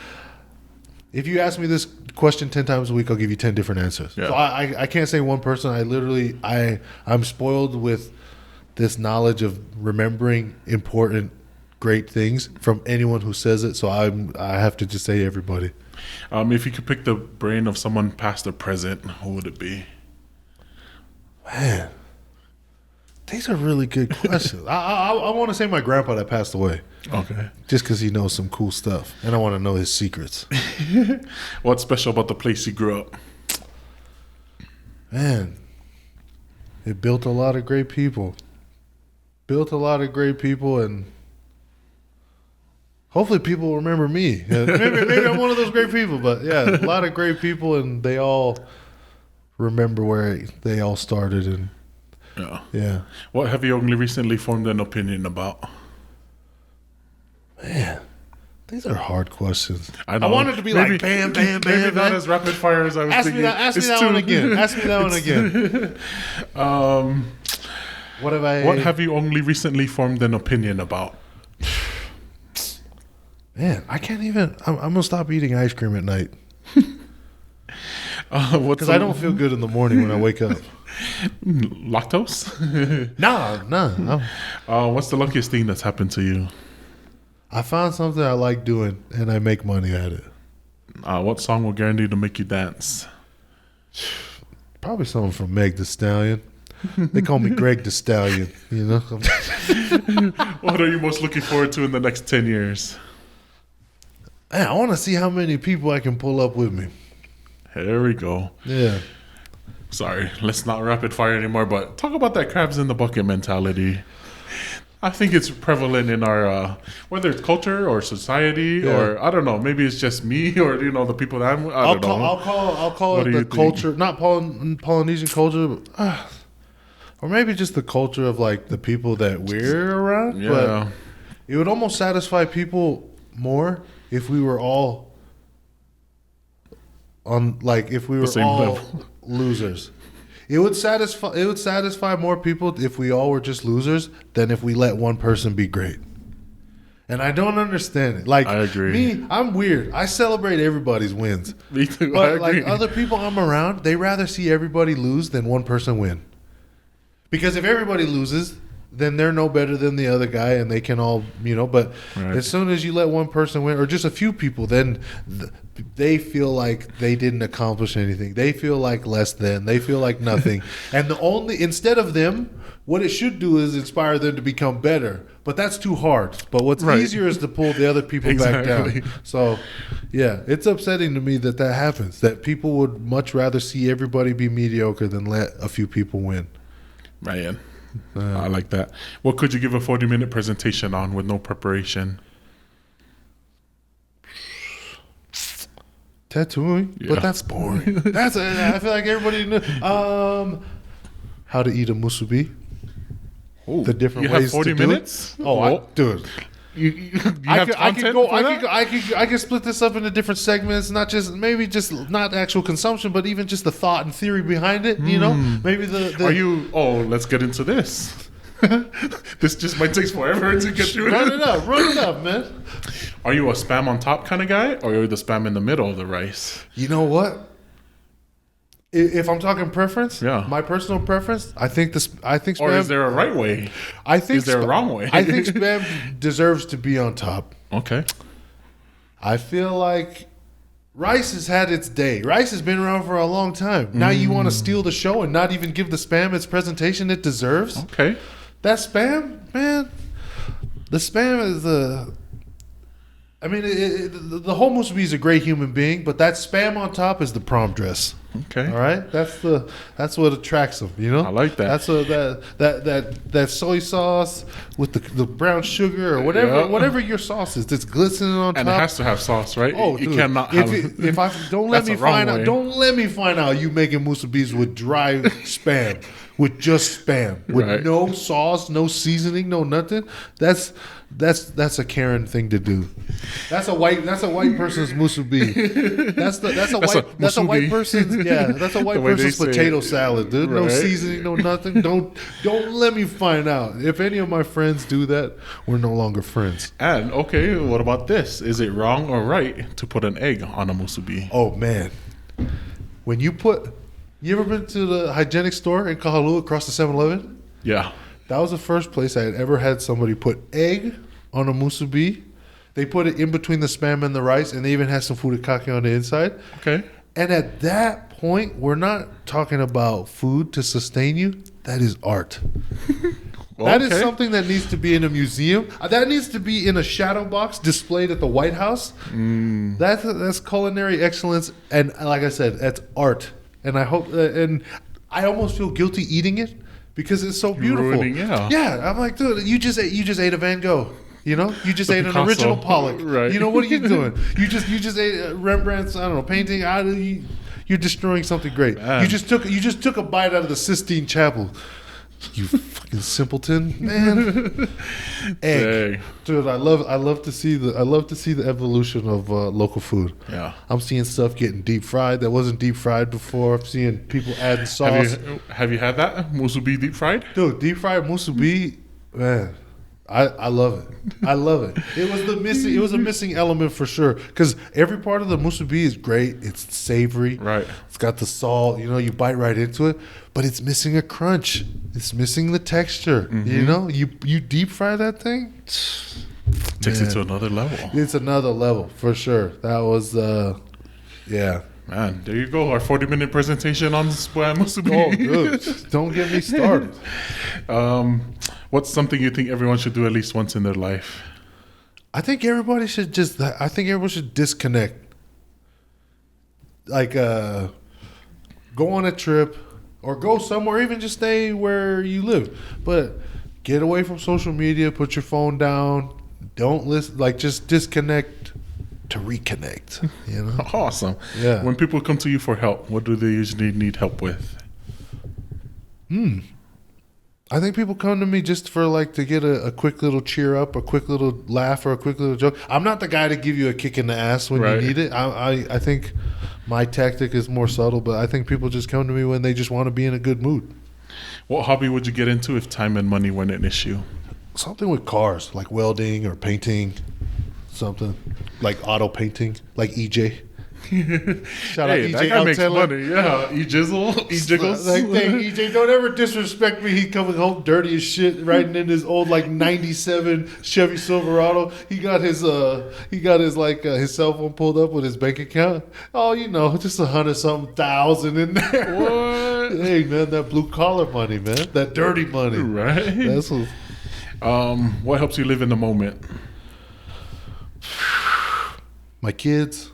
if you ask me this question 10 times a week, I'll give you 10 different answers. Yeah. So I can't say one person. I'm spoiled with this knowledge of remembering important, great things from anyone who says it. So I have to just say everybody. If you could pick the brain of someone past or present, who would it be? Man, these are really good questions. I want to say my grandpa that passed away. Okay. Just because he knows some cool stuff. And I want to know his secrets. What's special about the place you grew up? Man, it built a lot of great people. And hopefully people remember me. Maybe I'm one of those great people. But yeah, a lot of great people, and they all remember where they all started. And yeah. What have you only recently formed an opinion about? Man, these are hard questions. I know. I wanted to be like bam, bam, bam. Maybe not as rapid fire as I was thinking. Ask me that one again. What have you only recently formed an opinion about? Man, I can't even. I'm gonna stop eating ice cream at night because I don't feel good in the morning when I wake up. Lactose? No. What's the luckiest thing that's happened to you? I found something I like doing, and I make money at it. What song will guarantee to make you dance? Probably something from Meg Thee Stallion. They call me Greg the Stallion. You know. What are you most looking forward to in the next 10 years? Man, I want to see how many people I can pull up with me. Here we go. Yeah. Sorry, let's not rapid fire anymore, but talk about that crabs in the bucket mentality. I think it's prevalent in our, whether it's culture or society or, I don't know, maybe it's just me or, the people that I don't know. I'll call it the culture, not Polynesian culture, but, or maybe just the culture of like the people that we're around. Yeah. But it would almost satisfy people more if we were all on, like, if we were all level. losers. It would satisfy more people if we all were just losers than if we let one person be great. And I don't understand it. Like, I agree. Me, I'm weird. I celebrate everybody's wins. Me too. But I agree. like other people I'm around, they rather see everybody lose than one person win. Because if everybody loses, then they're no better than the other guy, and they can all, but Right. As soon as you let one person win, or just a few people, then they feel like they didn't accomplish anything. They feel like less than. They feel like nothing. And instead of them, what it should do is inspire them to become better. But that's too hard. But what's Right. easier is to pull the other people back Exactly. down. So, yeah, it's upsetting to me that happens, that people would much rather see everybody be mediocre than let a few people win. Man, I like that. What could you give a 40-minute presentation on with no preparation? Tattooing, Yeah. but that's boring. I feel like everybody knew. How to eat a musubi. Ooh, The different you ways have 40 to do minutes? it. Oh, dude. You have content for that? I could split this up into different segments, not just not actual consumption, but even just the thought and theory behind it. Maybe Are you? Oh, let's get into this. This just might take forever to get through. run it up, man. Are you a spam on top kind of guy, or are you the spam in the middle of the rice? You know what? If I'm talking preference, Yeah. my personal preference, I think spam. Or is there a right way? I think Is there a wrong way? I think spam deserves to be on top. Okay. I feel like rice has had its day. Rice has been around for a long time. Now you want to steal the show and not even give the spam its presentation it deserves? Okay. That spam, man, the spam is I mean, the whole musubi is a great human being, but that spam on top is the prom dress. Okay. All right, that's what attracts them. You know, I like that. That's what that soy sauce with the brown sugar or whatever your sauce is. That's glistening on top. And it has to have sauce, right? Oh, you dude, cannot have. if I don't let That's me the wrong find out. way. Don't let me find out you making musubis with dry spam, with just spam, with Right. no sauce, no seasoning, no nothing. That's a Karen thing to do. That's a white person's musubi. That's a white person's that's a white The way they person's say potato it. salad, dude. No Right. seasoning, no nothing. Don't let me find out. If any of my friends do that, we're no longer friends. And okay, what about this? Is it wrong or right to put an egg on a musubi? Oh man, when you ever been to the hygienic store in Kahalua across the 7-Eleven? Yeah. That was the first place I had ever had somebody put egg on a musubi. They put it in between the spam and the rice, and they even had some furikake on the inside. Okay. And at that point, we're not talking about food to sustain you. That is art. That is Okay. something that needs to be in a museum. That needs to be in a shadow box displayed at the White House. That's culinary excellence, and like I said, that's art. And I hope, and I almost feel guilty eating it because it's so beautiful. ruining, yeah. Yeah, I'm like, dude, you just ate a Van Gogh. You know, you just The ate Picasso. an original Pollock. Right. You know, what are you doing? You just ate Rembrandt's, I don't know, painting. You're destroying something great. Man. You just took a bite out of the Sistine Chapel. You fucking simpleton, man. Egg, Dang. dude. I love to see the evolution of local food. Yeah. I'm seeing stuff getting deep fried that wasn't deep fried before. I'm seeing people adding sauce. Have you had that musubi deep fried? Dude, deep fried musubi, man. I love it. I love it. It was a missing element for sure. Because every part of the musubi is great. It's savory. Right. It's got the salt. You know, you bite right into it. But it's missing a crunch. It's missing the texture. You know, you deep fry that thing. Takes it to another level. It's another level for sure. That was, yeah. Man, there you go. Our 40-minute presentation on spam musubi. Oh, dude, don't get me started. What's something you think everyone should do at least once in their life? I think everybody should disconnect. Like, go on a trip or go somewhere, even just stay where you live. But get away from social media, put your phone down, don't listen, like just disconnect to reconnect, you know? Awesome. Yeah. When people come to you for help, what do they usually need help with? I think people come to me just for like to get a quick little cheer up, a quick little laugh, or a quick little joke. I'm not the guy to give you a kick in the ass when Right. you need it. I think my tactic is more subtle, but I think people just come to me when they just want to be in a good mood. What hobby would you get into if time and money weren't an issue? Something with cars, like welding or painting, something like auto painting, like EJ. Shout out Hey, EJ that guy makes Alteller. money. Yeah, E-jiggles. Like, dang, EJ, don't ever disrespect me. He coming home dirty as shit, riding in his old like '97 Chevy Silverado. He got his his cell phone pulled up with his bank account. Oh, you know, just 100-something thousand in there. What? Hey man, that blue collar money, man, that dirty money. Right. That's What helps you live in the moment? my kids.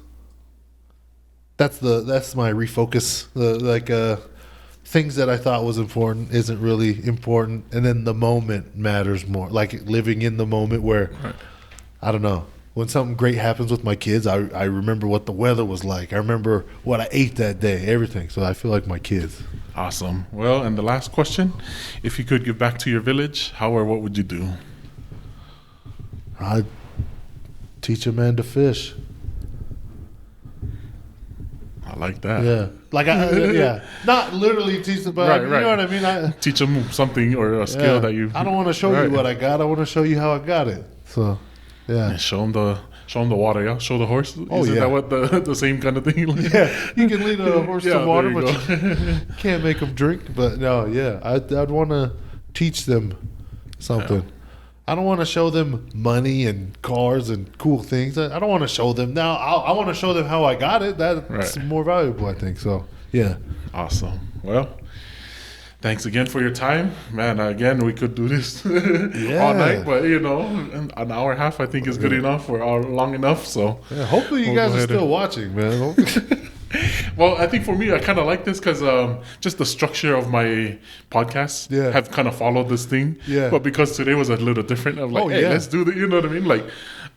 That's my refocus. Things that I thought was important isn't really important, and then the moment matters more. Like living in the moment where, Right. I don't know, when something great happens with my kids, I remember what the weather was like. I remember what I ate that day, everything. So I feel like my kids. Awesome. Well, and the last question, if you could give back to your village, how or what would you do? I'd teach a man to fish. I like that. Yeah, like not literally teach them, but Right, you right. know what I mean. Teach them something or a skill that you. I don't want to show Right. you what I got. I want to show you how I got it. So, yeah. And show them Show them the water, yeah. Show the horse. Oh, Isn't yeah. that what the same kind of thing? Yeah, you can lead a horse Yeah, to water, there you but you can't make them drink. But no, yeah, I'd want to teach them something. Yeah. I don't want to show them money and cars and cool things. I don't want to show them now. I want to show them how I got it. That's more valuable, I think. So, yeah. Awesome. Well, thanks again for your time, man. Again, we could do this all night, but an hour and a half I think is good enough. We're all long enough, so Yeah, hopefully you guys are still watching, man. well, I think for me, I kind of like this because just the structure of my podcast have kind of followed this thing. Yeah. But because today was a little different, I'm like, hey, let's do the, you know what I mean? Like,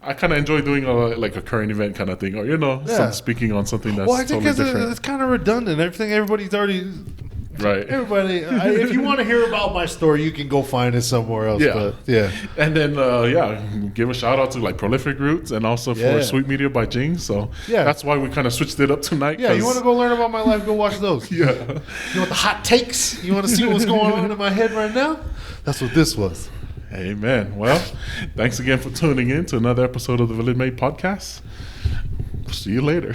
I kind of enjoy doing a current event kind of thing, or speaking on something that's totally different. It's kind of redundant. Everybody's already. Right. Everybody, if you want to hear about my story, you can go find it somewhere else. Yeah. But, yeah. And then, give a shout out to like Prolific Roots and also for Sweet Media by Jing. So that's why we kind of switched it up tonight. Yeah, you want to go learn about my life, go watch those. Yeah. You want the hot takes? You want to see what's going on in my head right now? That's what this was. Amen. Well, thanks again for tuning in to another episode of the Village Made Podcast. See you later.